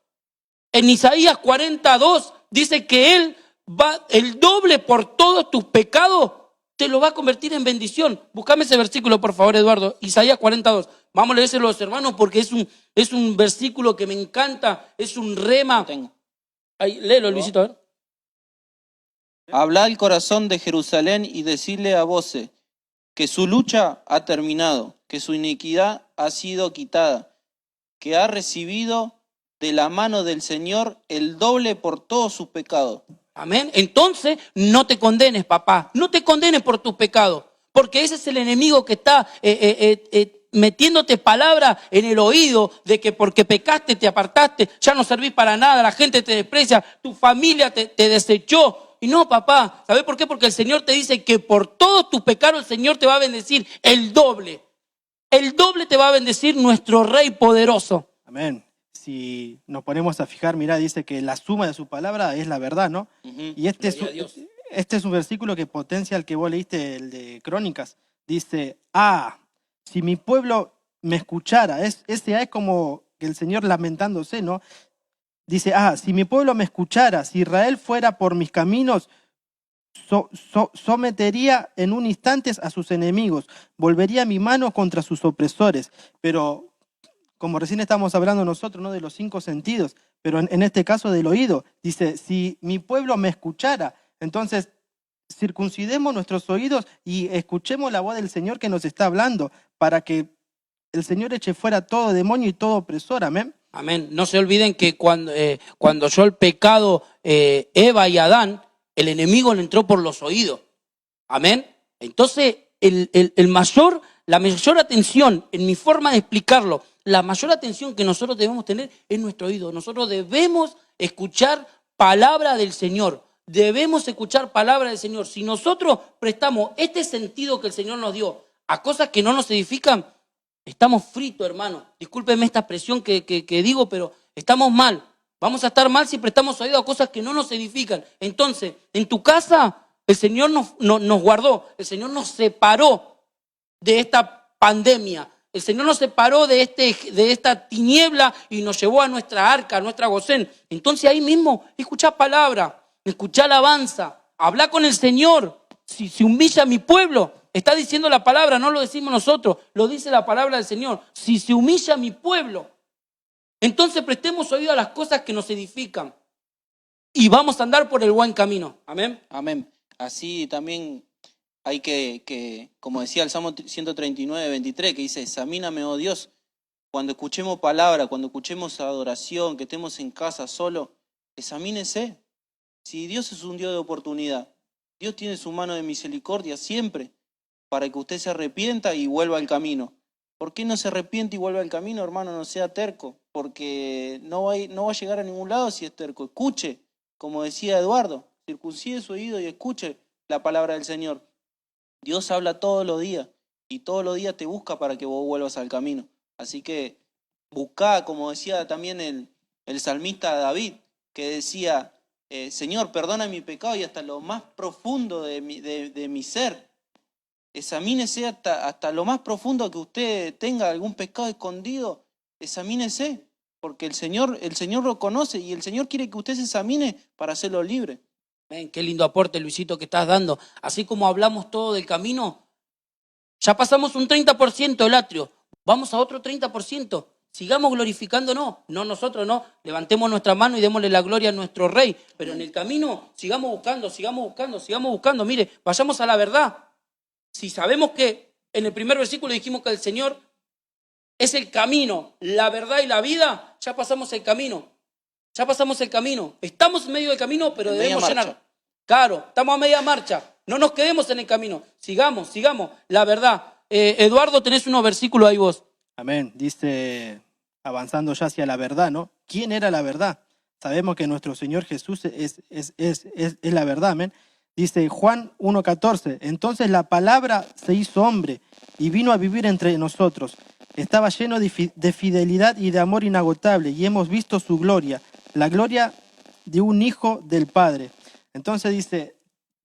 En Isaías 42 dice que Él va el doble por todos tus pecados, te lo va a convertir en bendición. Búscame ese versículo, por favor, Eduardo. Isaías 42. Vamos a leérselo a los hermanos porque es un versículo que me encanta. Es un rema. Ahí, léelo, Luisito, a ver. Habla al corazón de Jerusalén y decirle a voces que su lucha ha terminado, que su iniquidad ha sido quitada, que ha recibido de la mano del Señor el doble por todos sus pecados. Amén. Entonces, no te condenes, papá. No te condenes por tus pecados, porque ese es el enemigo que está metiéndote palabra en el oído de que porque pecaste, te apartaste, ya no servís para nada, la gente te desprecia, tu familia te desechó. Y no, papá, ¿sabes por qué? Porque el Señor te dice que por todos tus pecados el Señor te va a bendecir el doble. El doble te va a bendecir nuestro Rey poderoso. Amén. Si nos ponemos a fijar, mirá, dice que la suma de su palabra es la verdad, ¿no? Y este es un versículo que potencia el que vos leíste, el de Crónicas. Dice, si mi pueblo me escuchara, ese es como que el Señor lamentándose, ¿no? Dice, si mi pueblo me escuchara, si Israel fuera por mis caminos, sometería en un instante a sus enemigos, volvería mi mano contra sus opresores. Pero, como recién estamos hablando nosotros, ¿no?, de los 5 sentidos, pero en este caso del oído, dice, si mi pueblo me escuchara, entonces circuncidemos nuestros oídos y escuchemos la voz del Señor que nos está hablando, para que el Señor eche fuera todo demonio y todo opresor. Amén. Amén. No se olviden que cuando oyó el pecado Eva y Adán, el enemigo le entró por los oídos. Amén. Entonces, la mayor atención, en mi forma de explicarlo, la mayor atención que nosotros debemos tener es nuestro oído. Nosotros debemos escuchar palabra del Señor. Debemos escuchar palabra del Señor. Si nosotros prestamos este sentido que el Señor nos dio a cosas que no nos edifican, estamos fritos, hermano. Discúlpeme esta expresión que digo, pero estamos mal. Vamos a estar mal si prestamos oído a cosas que no nos edifican. Entonces, en tu casa, el Señor nos guardó. El Señor nos separó de esta pandemia. El Señor nos separó de esta tiniebla y nos llevó a nuestra arca, a nuestra Gosén. Entonces ahí mismo, escuchá palabra, escuchá alabanza, habla con el Señor. si se humilla mi pueblo, está diciendo la palabra, no lo decimos nosotros, lo dice la palabra del Señor. Si se humilla mi pueblo, entonces prestemos oído a las cosas que nos edifican y vamos a andar por el buen camino. Amén. Amén. Así también hay que, como decía el Salmo 139, 23, que dice, examíname, oh Dios, cuando escuchemos palabra, cuando escuchemos adoración, que estemos en casa solo, examínese. Si Dios es un Dios de oportunidad, Dios tiene su mano de misericordia siempre para que usted se arrepienta y vuelva al camino. ¿Por qué no se arrepiente y vuelve al camino, hermano? No sea terco, porque no va a llegar a ningún lado si es terco. Escuche, como decía Eduardo, circuncide su oído y escuche la palabra del Señor. Dios habla todos los días y todos los días te busca para que vos vuelvas al camino. Así que buscá, como decía también el salmista David, que decía, Señor, perdona mi pecado y hasta lo más profundo de mi ser. Examínese hasta lo más profundo que usted tenga algún pecado escondido, examínese, porque el Señor lo conoce y el Señor quiere que usted se examine para hacerlo libre. Ven, qué lindo aporte, Luisito, que estás dando. Así como hablamos todo del camino, ya pasamos un 30% del atrio, vamos a otro 30%. Sigamos glorificándonos, no nosotros, no. Levantemos nuestra mano y démosle la gloria a nuestro Rey. Pero en el camino sigamos buscando. Mire, vayamos a la verdad. Si sabemos que en el primer versículo dijimos que el Señor es el camino, la verdad y la vida, ya pasamos el camino. Estamos en medio del camino, pero debemos llenar. Claro, estamos a media marcha. No nos quedemos en el camino. Sigamos. La verdad. Eduardo, tenés unos versículos ahí vos. Amén. Dice, avanzando ya hacia la verdad, ¿no? ¿Quién era la verdad? Sabemos que nuestro Señor Jesús es la verdad, amén. Dice Juan 1:14, entonces la palabra se hizo hombre y vino a vivir entre nosotros. Estaba lleno de fidelidad y de amor inagotable y hemos visto su gloria, la gloria de un hijo del Padre. Entonces dice,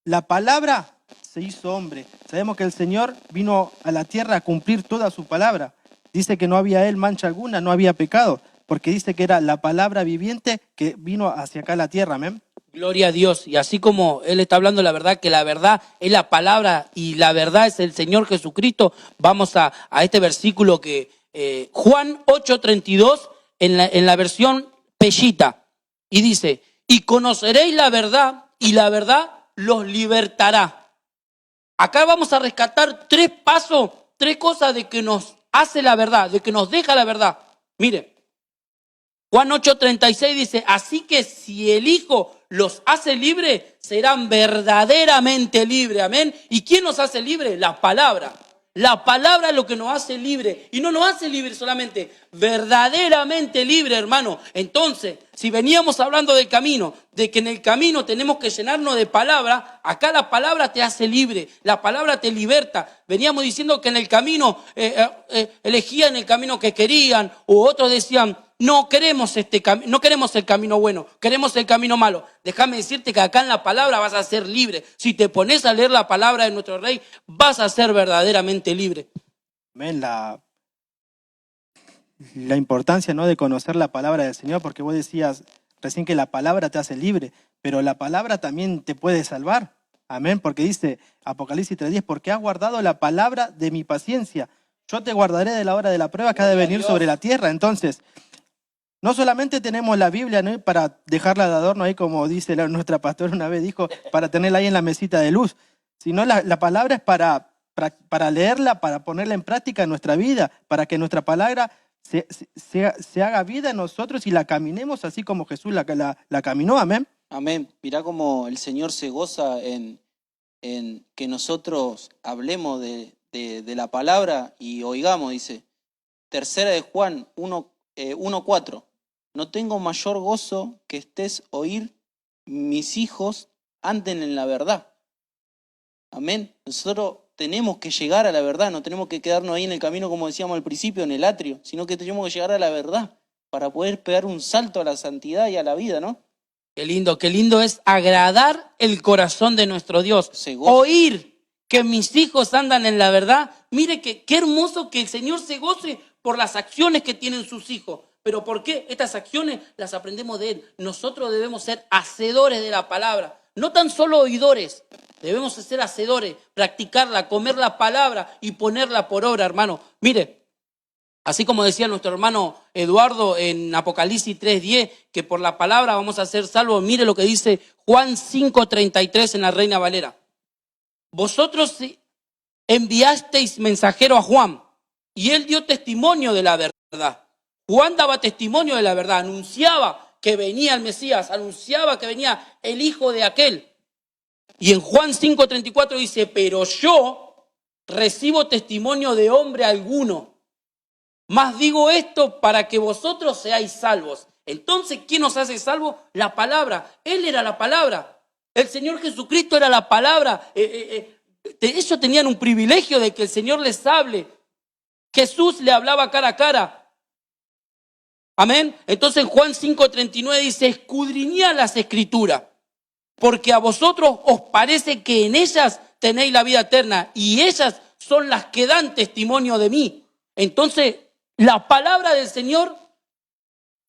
la palabra se hizo hombre. Sabemos que el Señor vino a la tierra a cumplir toda su palabra. Dice que no había él mancha alguna, no había pecado, porque dice que era la palabra viviente que vino hacia acá a la tierra, amén. Gloria a Dios. Y así como Él está hablando la verdad, que la verdad es la palabra y la verdad es el Señor Jesucristo, vamos a este versículo que Juan 8:32 en la versión Pellita. Y dice, y conoceréis la verdad y la verdad los libertará. Acá vamos a rescatar tres cosas de que nos hace la verdad, de que nos deja la verdad. Mire, Juan 8:36 dice, así que si el Hijo los hace libres, serán verdaderamente libres. Amén. ¿Y quién nos hace libres? La palabra. La palabra es lo que nos hace libre. Y no nos hace libre solamente, verdaderamente libre, hermano. Entonces, si veníamos hablando del camino, de que en el camino tenemos que llenarnos de palabra, acá la palabra te hace libre, la palabra te liberta. Veníamos diciendo que en el camino, elegían el camino que querían, o otros decían, no queremos no queremos el camino bueno, queremos el camino malo. Déjame decirte que acá en la palabra vas a ser libre. Si te pones a leer la palabra de nuestro Rey, vas a ser verdaderamente libre. Amén. La importancia, ¿no?, de conocer la palabra del Señor, porque vos decías recién que la palabra te hace libre, pero la palabra también te puede salvar. Amén, porque dice Apocalipsis 3:10, porque has guardado la palabra de mi paciencia. Yo te guardaré de la hora de la prueba que ha de venir sobre la tierra. Entonces, no solamente tenemos la Biblia, ¿no?, para dejarla de adorno ahí, como dice nuestra pastora una vez dijo, para tenerla ahí en la mesita de luz, sino la palabra es para leerla, para ponerla en práctica en nuestra vida, para que nuestra palabra se haga vida en nosotros y la caminemos así como Jesús la caminó. Amén. Amén. Mirá cómo el Señor se goza en que nosotros hablemos de la palabra y oigamos, dice. Tercera de Juan 1:4. No tengo mayor gozo que estés oír mis hijos anden en la verdad. Amén. Nosotros tenemos que llegar a la verdad, no tenemos que quedarnos ahí en el camino como decíamos al principio, en el atrio, sino que tenemos que llegar a la verdad para poder pegar un salto a la santidad y a la vida, ¿no? Qué lindo es agradar el corazón de nuestro Dios. Oír que mis hijos andan en la verdad. Mire qué hermoso que el Señor se goce por las acciones que tienen sus hijos. ¿Pero por qué? Estas acciones las aprendemos de Él. Nosotros debemos ser hacedores de la palabra. No tan solo oidores, debemos ser hacedores, practicarla, comer la palabra y ponerla por obra, hermano. Mire, así como decía nuestro hermano Eduardo en Apocalipsis 3:10, que por la palabra vamos a ser salvos. Mire lo que dice Juan 5:33 en la Reina Valera. Vosotros enviasteis mensajero a Juan y él dio testimonio de la verdad. Juan daba testimonio de la verdad, anunciaba que venía el Mesías, anunciaba que venía el hijo de aquel. Y en Juan 5:34 dice, pero yo recibo testimonio de hombre alguno. Mas digo esto para que vosotros seáis salvos. Entonces, ¿quién nos hace salvos? La palabra. Él era la palabra. El Señor Jesucristo era la palabra. Ellos tenían un privilegio de que el Señor les hable. Jesús le hablaba cara a cara. Amén. Entonces en Juan 5:39 dice, escudriñad las escrituras, porque a vosotros os parece que en ellas tenéis la vida eterna y ellas son las que dan testimonio de mí. Entonces, la palabra del Señor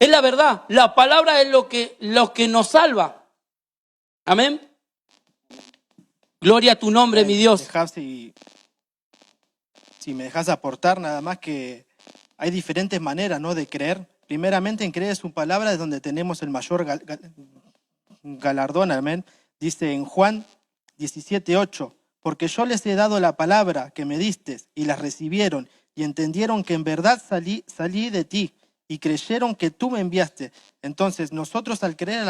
es la verdad. La palabra es lo que nos salva. Amén. Gloria a tu nombre, mi Dios. Si me dejas aportar nada más, que hay diferentes maneras, ¿no?, de creer. Primeramente, en creer su palabra es donde tenemos el mayor galardón. Amén. Dice en Juan 17:8, porque yo les he dado la palabra que me diste y la recibieron y entendieron que en verdad salí de ti y creyeron que tú me enviaste. Entonces nosotros, al creer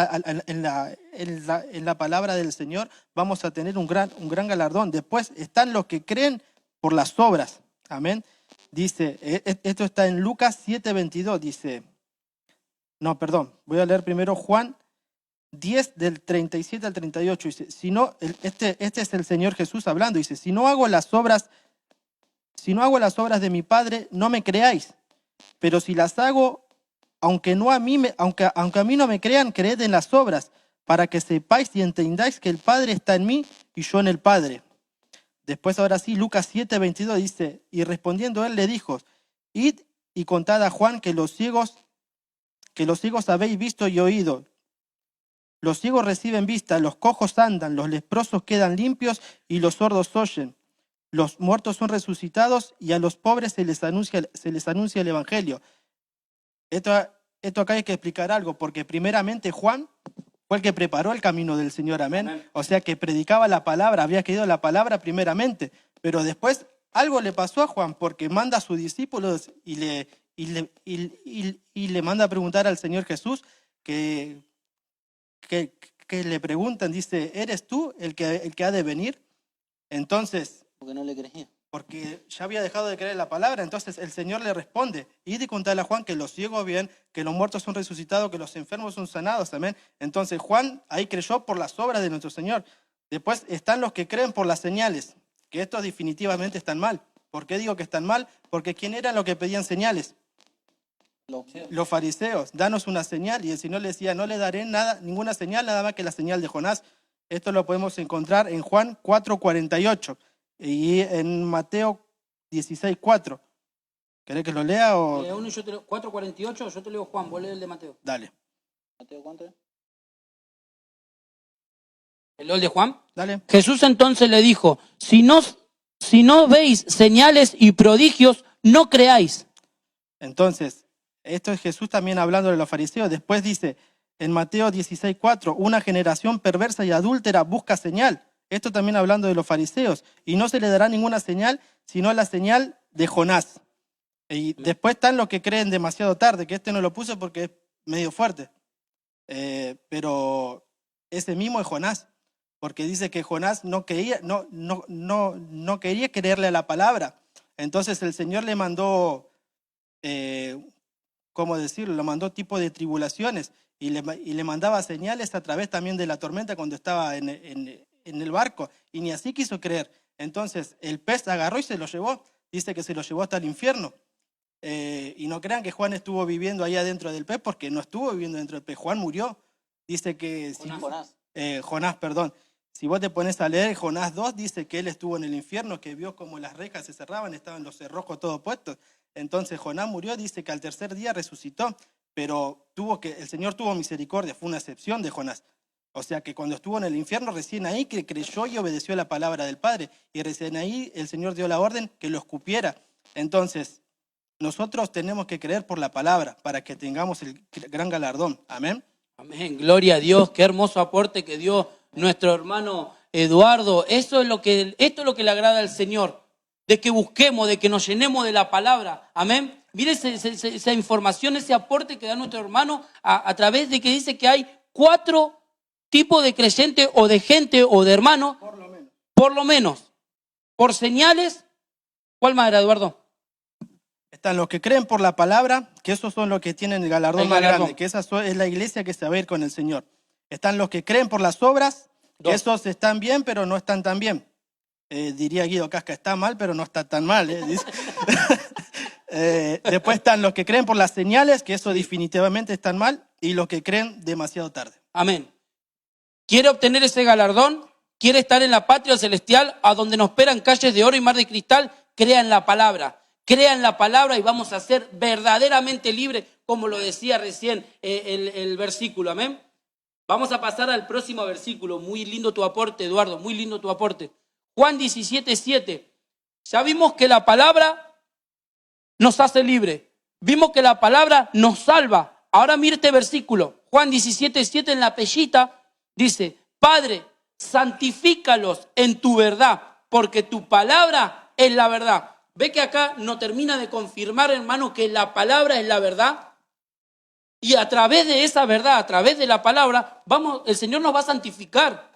en la palabra del Señor, vamos a tener un gran galardón. Después están los que creen por las obras. Amén. Dice, esto está en Lucas 7:22, dice, no, perdón, voy a leer primero Juan 10 del 37 al 38, dice, si no, este es el Señor Jesús hablando, dice, si no hago las obras de mi Padre, no me creáis, pero si las hago, aunque a mí no me crean, creed en las obras, para que sepáis y entendáis que el Padre está en mí y yo en el Padre. Después, ahora sí, Lucas 7:22 dice, y respondiendo él le dijo, id y contad a Juan que los ciegos habéis visto y oído. Los ciegos reciben vista, los cojos andan, los leprosos quedan limpios y los sordos oyen. Los muertos son resucitados y a los pobres se les anuncia el evangelio. Esto acá hay que explicar algo, porque primeramente Juan fue el que preparó el camino del Señor, amén. Amén. O sea, que predicaba la palabra, había querido la palabra primeramente, pero después algo le pasó a Juan, porque manda a sus discípulos y le manda a preguntar al Señor Jesús, que le preguntan, dice, ¿eres tú el que ha de venir? Entonces, porque no le creía. Porque ya había dejado de creer en la palabra. Entonces el Señor le responde, id y contale a Juan que los ciegos ven, que los muertos son resucitados, que los enfermos son sanados, amén. Entonces Juan ahí creyó por las obras de nuestro Señor. Después están los que creen por las señales, que estos definitivamente están mal. ¿Por qué digo que están mal? Porque ¿quién eran los que pedían señales? Los fariseos. Danos una señal, y el Señor le decía, no le daré ninguna señal, nada más que la señal de Jonás. Esto lo podemos encontrar en Juan 4:48 y en Mateo 16:4. ¿Querés que lo lea o...? 4:48, yo te leo Juan, vos lees el de Mateo. Dale. ¿Mateo cuánto es? ¿El de Juan? Dale. Jesús entonces le dijo, si no veis señales y prodigios, no creáis. Entonces, esto es Jesús también hablando de los fariseos. Después dice en Mateo 16:4, una generación perversa y adúltera busca señal. Esto también hablando de los fariseos. Y no se le dará ninguna señal, sino la señal de Jonás. Y después están los que creen demasiado tarde, que no lo puse porque es medio fuerte. Pero ese mismo es Jonás. Porque dice que Jonás no quería creerle a la palabra. Entonces el Señor le mandó, ¿cómo decirlo? Le mandó tipo de tribulaciones y le mandaba señales a través también de la tormenta cuando estaba en el barco, y ni así quiso creer. Entonces el pez agarró y se lo llevó. Dice que se lo llevó hasta el infierno. Y no crean que Juan estuvo viviendo ahí adentro del pez, porque no estuvo viviendo dentro del pez. Juan murió. Dice que... Jonás, perdón. Si vos te pones a leer Jonás 2, dice que él estuvo en el infierno, que vio como las rejas se cerraban, estaban los cerrojos todos puestos. Entonces Jonás murió, dice que al tercer día resucitó, pero el Señor tuvo misericordia, fue una excepción de Jonás. O sea que cuando estuvo en el infierno, recién ahí que creyó y obedeció la palabra del Padre. Y recién ahí el Señor dio la orden que lo escupiera. Entonces, nosotros tenemos que creer por la palabra para que tengamos el gran galardón. Amén. Amén, gloria a Dios, qué hermoso aporte que dio nuestro hermano Eduardo. Esto es lo que le agrada al Señor, de que busquemos, de que nos llenemos de la palabra. Amén. Mire esa información, ese aporte que da nuestro hermano a través de que dice que hay 4 tipos de creyentes o de gente o de hermanos, por lo menos, por señales. ¿Cuál más era, Eduardo? Están los que creen por la palabra, que esos son los que tienen el galardón más grande, que esa es la iglesia que se va a ir con el Señor. Están los que creen por las obras, que esos están bien, pero no están tan bien. Diría Guido Casca, está mal, pero no está tan mal. Dice. Después están los que creen por las señales, que eso definitivamente están mal, y los que creen demasiado tarde. Amén. ¿Quiere obtener ese galardón? ¿Quiere estar en la patria celestial, a donde nos esperan calles de oro y mar de cristal? Crea en la palabra. Crea en la palabra y vamos a ser verdaderamente libres, como lo decía recién el versículo. Amén. Vamos a pasar al próximo versículo. Muy lindo tu aporte, Eduardo, muy lindo tu aporte. Juan 17:7. Ya vimos que la palabra nos hace libre. Vimos que la palabra nos salva. Ahora mire este versículo. Juan 17:7 en la pellita dice: Padre, santifícalos en tu verdad, porque tu palabra es la verdad. ¿Ve que acá no termina de confirmar, hermano, que la palabra es la verdad? Y a través de esa verdad, a través de la palabra, el Señor nos va a santificar.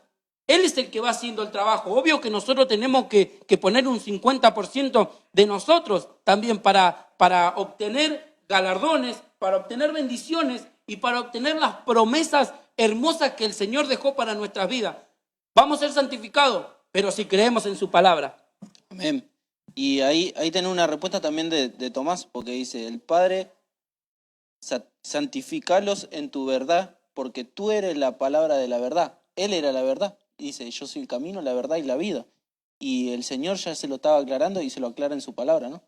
Él es el que va haciendo el trabajo. Obvio que nosotros tenemos que poner un 50% de nosotros también para obtener galardones, para obtener bendiciones y para obtener las promesas hermosas que el Señor dejó para nuestras vidas. Vamos a ser santificados, pero si creemos en su palabra. Amén. Y ahí tenés una respuesta también de Tomás, porque dice: el Padre, santificalos en tu verdad, porque tú eres la palabra de la verdad. Él era la verdad. Dice: yo soy el camino, la verdad y la vida. Y el Señor ya se lo estaba aclarando y se lo aclara en su palabra, ¿no?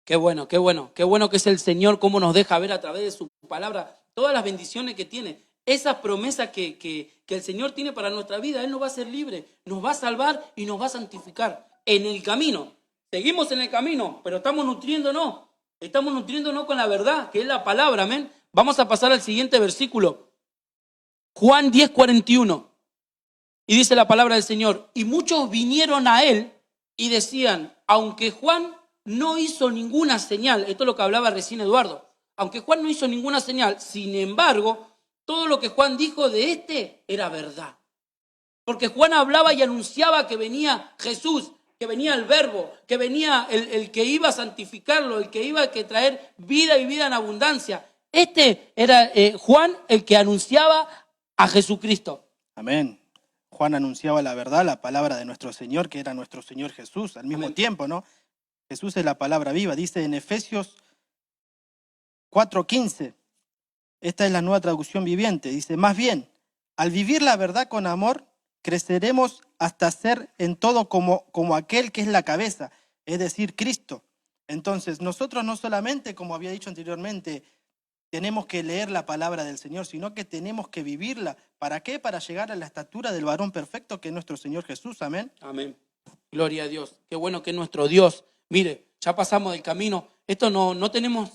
Qué bueno, qué bueno. Qué bueno que es el Señor, cómo nos deja ver a través de su palabra todas las bendiciones que tiene. Esas promesas que el Señor tiene para nuestra vida. Él nos va a hacer libre, nos va a salvar y nos va a santificar en el camino. Seguimos en el camino, pero estamos nutriéndonos con la verdad, que es la palabra, amén. Vamos a pasar al siguiente versículo. Juan 10:41. Y dice la palabra del Señor: y muchos vinieron a él y decían, aunque Juan no hizo ninguna señal, esto es lo que hablaba recién Eduardo, aunque Juan no hizo ninguna señal, sin embargo, todo lo que Juan dijo de este era verdad. Porque Juan hablaba y anunciaba que venía Jesús, que venía el Verbo, que venía el que iba a santificarlo, el que iba a traer vida y vida en abundancia. Este era Juan el que anunciaba a Jesucristo. Amén. Juan anunciaba la verdad, la palabra de nuestro Señor, que era nuestro Señor Jesús, al mismo tiempo, ¿no? Jesús es la palabra viva. Dice en Efesios 4:15, esta es la Nueva Traducción Viviente, dice: más bien, al vivir la verdad con amor, creceremos hasta ser en todo como aquel que es la cabeza, es decir, Cristo. Entonces, nosotros no solamente, como había dicho anteriormente, tenemos que leer la palabra del Señor, sino que tenemos que vivirla. ¿Para qué? Para llegar a la estatura del varón perfecto que es nuestro Señor Jesús. Amén. Amén. Gloria a Dios. Qué bueno que es nuestro Dios. Mire, ya pasamos del camino. Esto no tenemos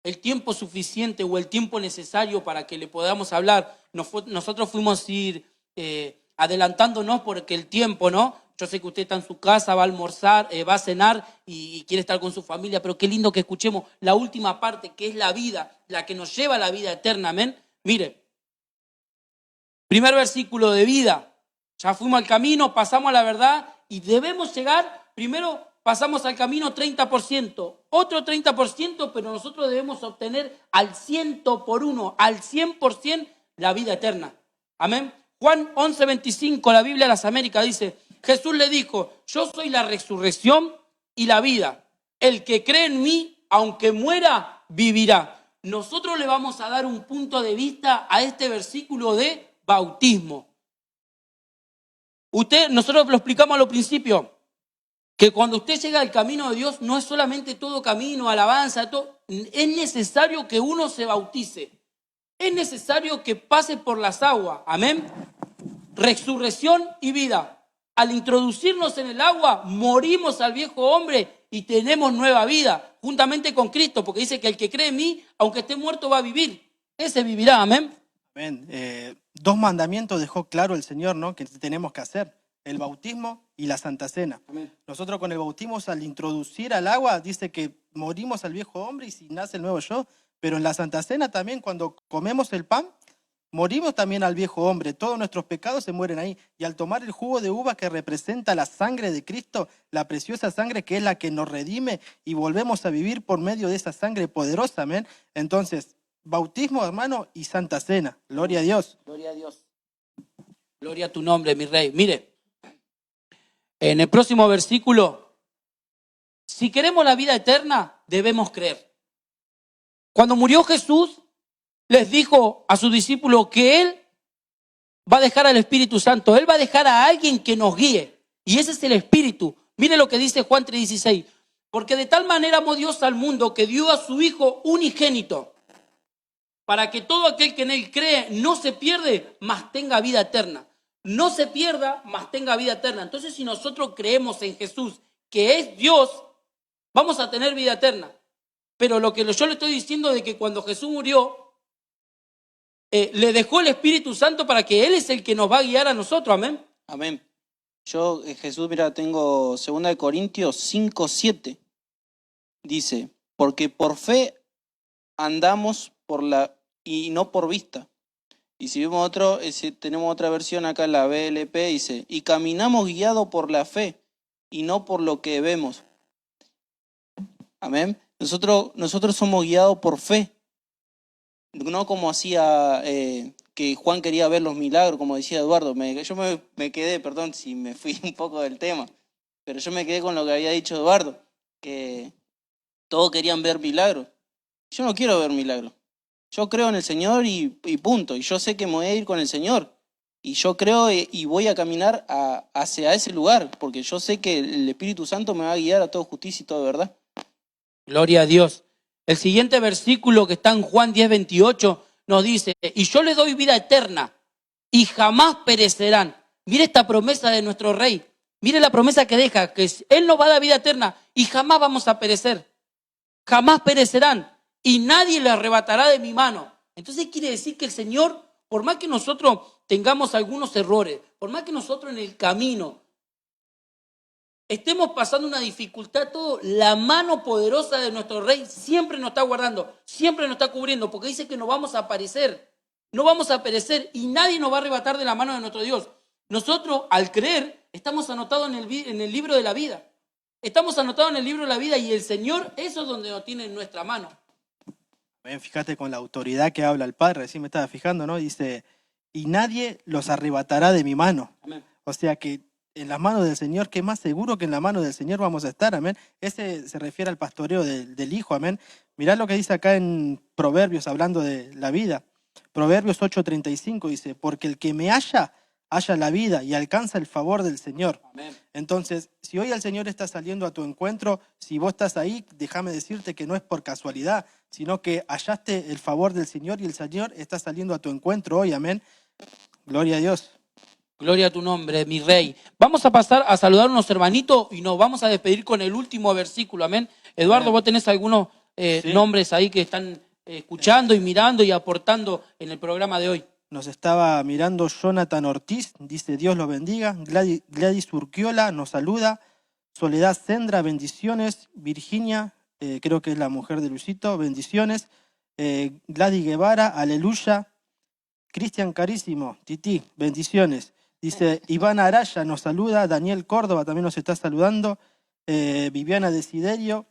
el tiempo suficiente o el tiempo necesario para que le podamos hablar. Nosotros fuimos a ir adelantándonos porque el tiempo, ¿no? Yo sé que usted está en su casa, va a almorzar, va a cenar y quiere estar con su familia, pero qué lindo que escuchemos la última parte, que es la vida, la que nos lleva a la vida eterna. Amén. Mire, primer versículo de vida. Ya fuimos al camino, pasamos a la verdad y debemos llegar, primero pasamos al camino 30%, otro 30%, pero nosotros debemos obtener al 100%, al 100% la vida eterna. Amén. Juan 11:25, la Biblia de las Américas dice: Jesús le dijo: yo soy la resurrección y la vida. El que cree en mí, aunque muera, vivirá. Nosotros le vamos a dar un punto de vista a este versículo de bautismo. Nosotros lo explicamos al principio, que cuando usted llega al camino de Dios, no es solamente todo camino, alabanza, todo. Es necesario que uno se bautice. Es necesario que pase por las aguas. Amén. resurrección y vida. Al introducirnos en el agua, morimos al viejo hombre y tenemos nueva vida, juntamente con Cristo, porque dice que el que cree en mí, aunque esté muerto, va a vivir. Ese vivirá, amén. Amén. Dos mandamientos dejó claro el Señor, ¿no? Que tenemos que hacer: el bautismo y la Santa Cena. Amén. Nosotros con el bautismo, al introducir al agua, dice que morimos al viejo hombre y si nace el nuevo yo, pero en la Santa Cena también, cuando comemos el pan, morimos también al viejo hombre. Todos nuestros pecados se mueren ahí. Y al tomar el jugo de uva que representa la sangre de Cristo, la preciosa sangre que es la que nos redime y volvemos a vivir por medio de esa sangre poderosa, amén. Entonces, bautismo, hermano, y Santa Cena. Gloria a Dios. Gloria a Dios. Gloria a tu nombre, mi rey. Mire, en el próximo versículo, si queremos la vida eterna, debemos creer. Cuando murió Jesús, les dijo a sus discípulos que Él va a dejar al Espíritu Santo. Él va a dejar a alguien que nos guíe. Y ese es el Espíritu. Mire lo que dice Juan 3:16. Porque de tal manera amó Dios al mundo que dio a su Hijo unigénito, para que todo aquel que en Él cree no se pierde, mas tenga vida eterna. No se pierda, mas tenga vida eterna. Entonces, si nosotros creemos en Jesús, que es Dios, vamos a tener vida eterna. Pero lo que yo le estoy diciendo es que cuando Jesús murió, le dejó el Espíritu Santo para que Él es el que nos va a guiar a nosotros, amén. Amén. Yo, Jesús, mira, tengo 2 Corintios 5:7. Dice, porque por fe andamos y no por vista. Y si vemos tenemos otra versión acá, la BLP, dice, y caminamos guiados por la fe y no por lo que vemos. Amén. Nosotros somos guiados por fe. No como hacía que Juan quería ver los milagros, como decía Eduardo. Yo me quedé, perdón si me fui un poco del tema, pero yo me quedé con lo que había dicho Eduardo, que todos querían ver milagros. Yo no quiero ver milagros. Yo creo en el Señor y punto. Y yo sé que me voy a ir con el Señor. Y yo creo y voy a caminar hacia ese lugar, porque yo sé que el Espíritu Santo me va a guiar a toda justicia y toda verdad. Gloria a Dios. El siguiente versículo que está en Juan 10:28 nos dice, y yo les doy vida eterna y jamás perecerán. Mire esta promesa de nuestro Rey. Mire la promesa que deja, que Él nos va a dar vida eterna y jamás vamos a perecer. Jamás perecerán y nadie le arrebatará de mi mano. Entonces quiere decir que el Señor, por más que nosotros tengamos algunos errores, por más que nosotros en el camino estemos pasando una dificultad, todo, la mano poderosa de nuestro Rey siempre nos está guardando, siempre nos está cubriendo, porque dice que no vamos a perecer y nadie nos va a arrebatar de la mano de nuestro Dios. Nosotros, al creer, estamos anotados en el libro de la vida. Estamos anotados en el libro de la vida y el Señor, eso es donde nos tiene en nuestra mano. Ven, fíjate con la autoridad que habla el Padre, recién me estaba fijando, ¿no? Dice, y nadie los arrebatará de mi mano. Amén. O sea que en las manos del Señor, que más seguro que en la mano del Señor vamos a estar, amén. Ese se refiere al pastoreo del Hijo, amén. Mirá lo que dice acá en Proverbios, hablando de la vida. Proverbios 8:35 dice, porque el que me halla la vida y alcanza el favor del Señor. Amén. Entonces, si hoy el Señor está saliendo a tu encuentro, si vos estás ahí, déjame decirte que no es por casualidad, sino que hallaste el favor del Señor y el Señor está saliendo a tu encuentro hoy, amén. Gloria a Dios. Gloria a tu nombre, mi Rey. Vamos a pasar a saludar a unos hermanitos y nos vamos a despedir con el último versículo, amén. Eduardo, vos tenés algunos Sí. nombres ahí que están escuchando y mirando y aportando en el programa de hoy. Nos estaba mirando Jonathan Ortiz, dice Dios lo bendiga. Gladys Urquiola nos saluda. Soledad Sendra, bendiciones. Virginia, creo que es la mujer de Luisito, bendiciones. Gladys Guevara, aleluya. Cristian Carísimo, Titi, bendiciones. Dice Ivana Araya nos saluda. Daniel Córdoba también nos está saludando. Viviana Desiderio,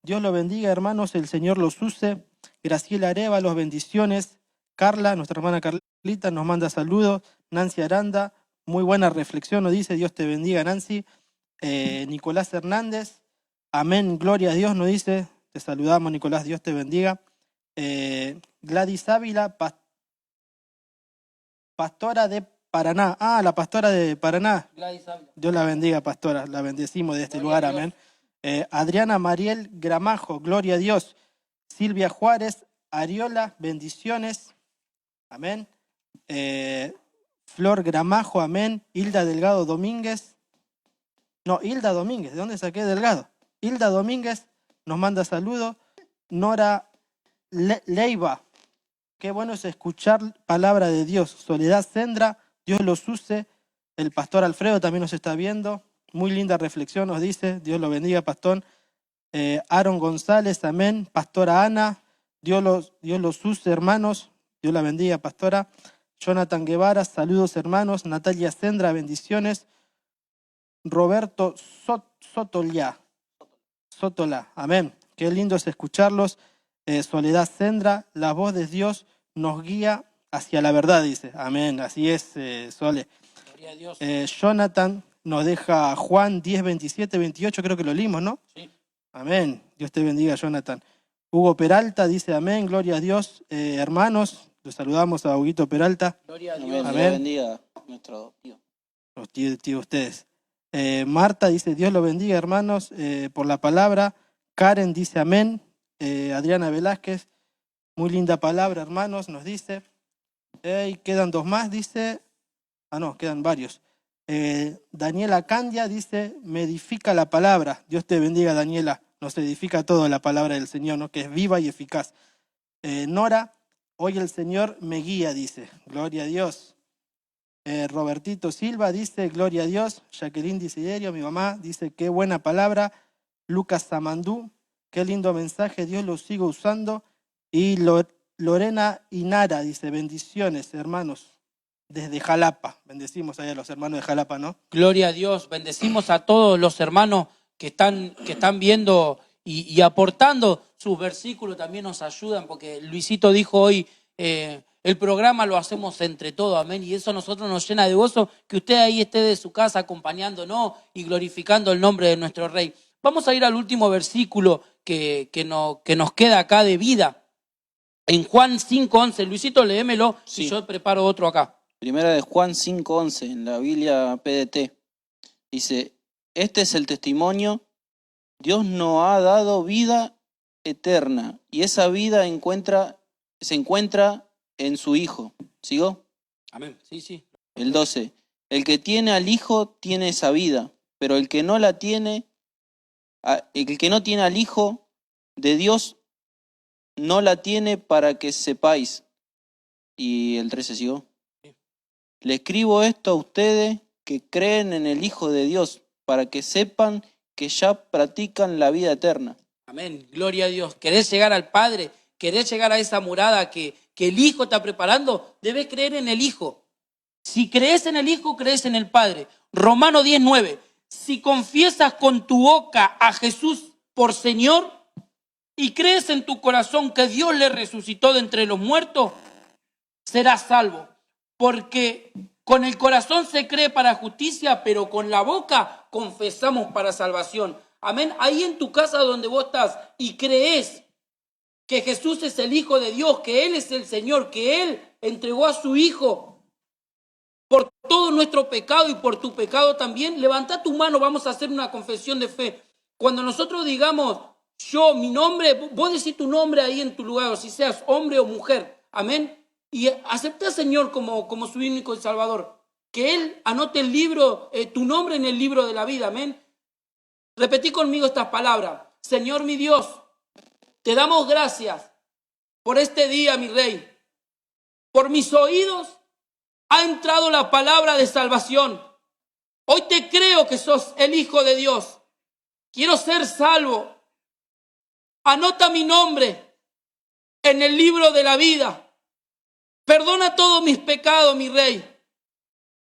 Dios lo bendiga, hermanos, el Señor los use. Graciela Arévalos, bendiciones. Carla, nuestra hermana Carlita, nos manda saludos. Nancy Aranda, muy buena reflexión, nos dice, Dios te bendiga, Nancy. Nicolás Hernández, amén, gloria a Dios, nos dice, te saludamos, Nicolás, Dios te bendiga. Gladys Ávila, pastora de Paraná. Ah, la pastora de Paraná. Dios la bendiga, pastora, la bendecimos de este lugar, amén. Adriana Mariel Gramajo, gloria a Dios. Silvia Juárez, Ariola, bendiciones. Amén. Flor Gramajo, amén. Hilda Delgado Domínguez. No, Hilda Domínguez, ¿de dónde saqué Delgado? Hilda Domínguez nos manda saludos. Nora Leiva, qué bueno es escuchar palabra de Dios. Soledad Sendra, Dios los use. El pastor Alfredo también nos está viendo. Muy linda reflexión nos dice. Dios lo bendiga, pastor. Aaron González, amén. Pastora Ana, Dios los use, hermanos. Dios la bendiga, pastora. Jonathan Guevara, saludos, hermanos. Natalia Sendra, bendiciones. Roberto Sotola, amén. Qué lindo es escucharlos. Soledad Sendra, la voz de Dios nos guía hacia la verdad, dice. Amén, así es, Sole. Gloria a Dios. Jonathan nos deja Juan 10, 27, 28, creo que lo leímos, ¿no? Sí. Amén. Dios te bendiga, Jonathan. Hugo Peralta dice amén, gloria a Dios. Hermanos, los saludamos a Huguito Peralta. Gloria a Dios. Amén. Amén. Dios bendiga a nuestro tío. Los tíos ustedes. Marta dice, Dios lo bendiga, hermanos, por la palabra. Karen dice amén. Adriana Velázquez, muy linda palabra, hermanos, nos dice. Quedan dos más, dice. No, quedan varios. Daniela Candia dice, me edifica la palabra. Dios te bendiga, Daniela. Nos edifica todo la palabra del Señor, ¿no? Que es viva y eficaz. Nora, hoy el Señor me guía, dice. Gloria a Dios. Robertito Silva dice, gloria a Dios. Jacqueline Desiderio, mi mamá, dice, qué buena palabra. Lucas Samandú, qué lindo mensaje, Dios lo siga usando. Y Lorena Inara dice, bendiciones, hermanos, desde Jalapa. Bendecimos ahí a los hermanos de Jalapa, ¿no? Gloria a Dios. Bendecimos a todos los hermanos que están viendo y aportando sus versículos. También nos ayudan, porque Luisito dijo hoy, el programa lo hacemos entre todos, amén. Y eso a nosotros nos llena de gozo, que usted ahí esté de su casa acompañándonos y glorificando el nombre de nuestro Rey. Vamos a ir al último versículo que nos queda acá de vida. En Juan 5:11. Luisito, léemelo, Sí. y yo preparo otro acá. Primera de Juan 5:11, en la Biblia PDT. Dice, este es el testimonio, Dios nos ha dado vida eterna, y esa vida se encuentra en su Hijo. ¿Sigo? Amén. Sí, sí. El 12, el que tiene al Hijo tiene esa vida, pero el que no tiene al Hijo de Dios no la tiene, para que sepáis. Y el 13 sigo. Le escribo esto a ustedes que creen en el Hijo de Dios, para que sepan que ya practican la vida eterna. Amén. Gloria a Dios. ¿Querés llegar al Padre? ¿Querés llegar a esa morada que el Hijo está preparando? Debes creer en el Hijo. Si crees en el Hijo, crees en el Padre. Romano 10:9. Si confiesas con tu boca a Jesús por Señor y crees en tu corazón que Dios le resucitó de entre los muertos, serás salvo. Porque con el corazón se cree para justicia, pero con la boca confesamos para salvación. Amén. Ahí en tu casa donde vos estás y crees que Jesús es el Hijo de Dios, que Él es el Señor, que Él entregó a su Hijo por todo nuestro pecado y por tu pecado también, levanta tu mano, vamos a hacer una confesión de fe. Cuando nosotros digamos, mi nombre, vos decís tu nombre ahí en tu lugar, o si seas hombre o mujer, amén, y acepta al Señor como su único y Salvador, que Él anote el libro, tu nombre en el libro de la vida, amén. Repetí conmigo estas palabras. Señor mi Dios, te damos gracias por este día, mi Rey. Por mis oídos ha entrado la palabra de salvación. Hoy te creo que sos el Hijo de Dios. Quiero ser salvo. Anota mi nombre en el libro de la vida. Perdona todos mis pecados, mi Rey.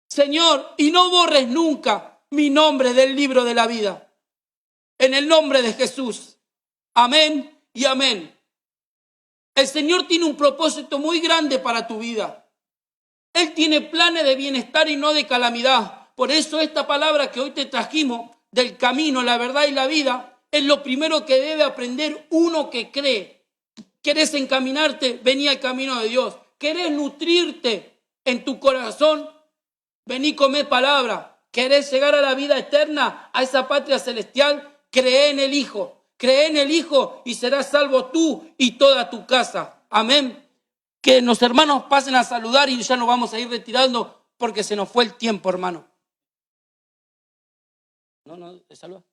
Señor, y no borres nunca mi nombre del libro de la vida. En el nombre de Jesús. Amén y amén. El Señor tiene un propósito muy grande para tu vida. Él tiene planes de bienestar y no de calamidad. Por eso esta palabra que hoy te trajimos, del camino, la verdad y la vida, es lo primero que debe aprender uno que cree. ¿Querés encaminarte? Vení al camino de Dios. ¿Querés nutrirte en tu corazón? Vení, comé palabra. ¿Querés llegar a la vida eterna, a esa patria celestial? Cree en el Hijo. Cree en el Hijo y serás salvo tú y toda tu casa. Amén. Que los hermanos pasen a saludar y ya nos vamos a ir retirando porque se nos fue el tiempo, hermano. No, te salva.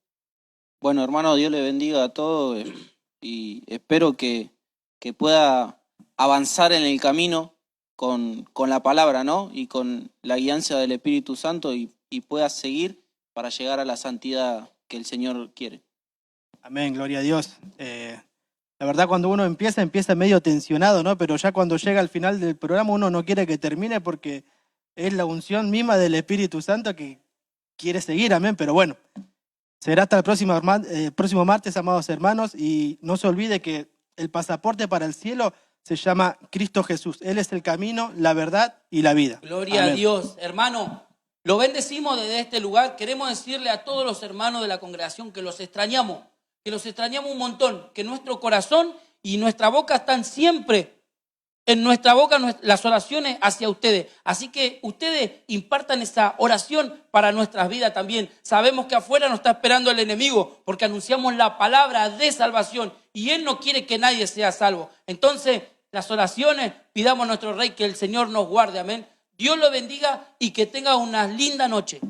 Bueno, hermano, Dios le bendiga a todos y espero que pueda avanzar en el camino con la palabra, ¿no? Y con la guianza del Espíritu Santo y pueda seguir para llegar a la santidad que el Señor quiere. Amén, gloria a Dios. La verdad, cuando uno empieza medio tensionado, ¿no? Pero ya cuando llega al final del programa uno no quiere que termine porque es la unción misma del Espíritu Santo que quiere seguir, amén. Pero bueno, será hasta el próximo martes, amados hermanos, y no se olvide que el pasaporte para el cielo se llama Cristo Jesús. Él es el camino, la verdad y la vida. Gloria Amén. a Dios. Hermano, lo bendecimos desde este lugar. Queremos decirle a todos los hermanos de la congregación que los extrañamos un montón, que nuestro corazón y nuestra boca están siempre en nuestra boca las oraciones hacia ustedes. Así que ustedes impartan esa oración para nuestras vidas también. Sabemos que afuera nos está esperando el enemigo porque anunciamos la palabra de salvación y él no quiere que nadie sea salvo. Entonces, las oraciones, pidamos a nuestro Rey que el Señor nos guarde. Amén. Dios lo bendiga y que tenga una linda noche.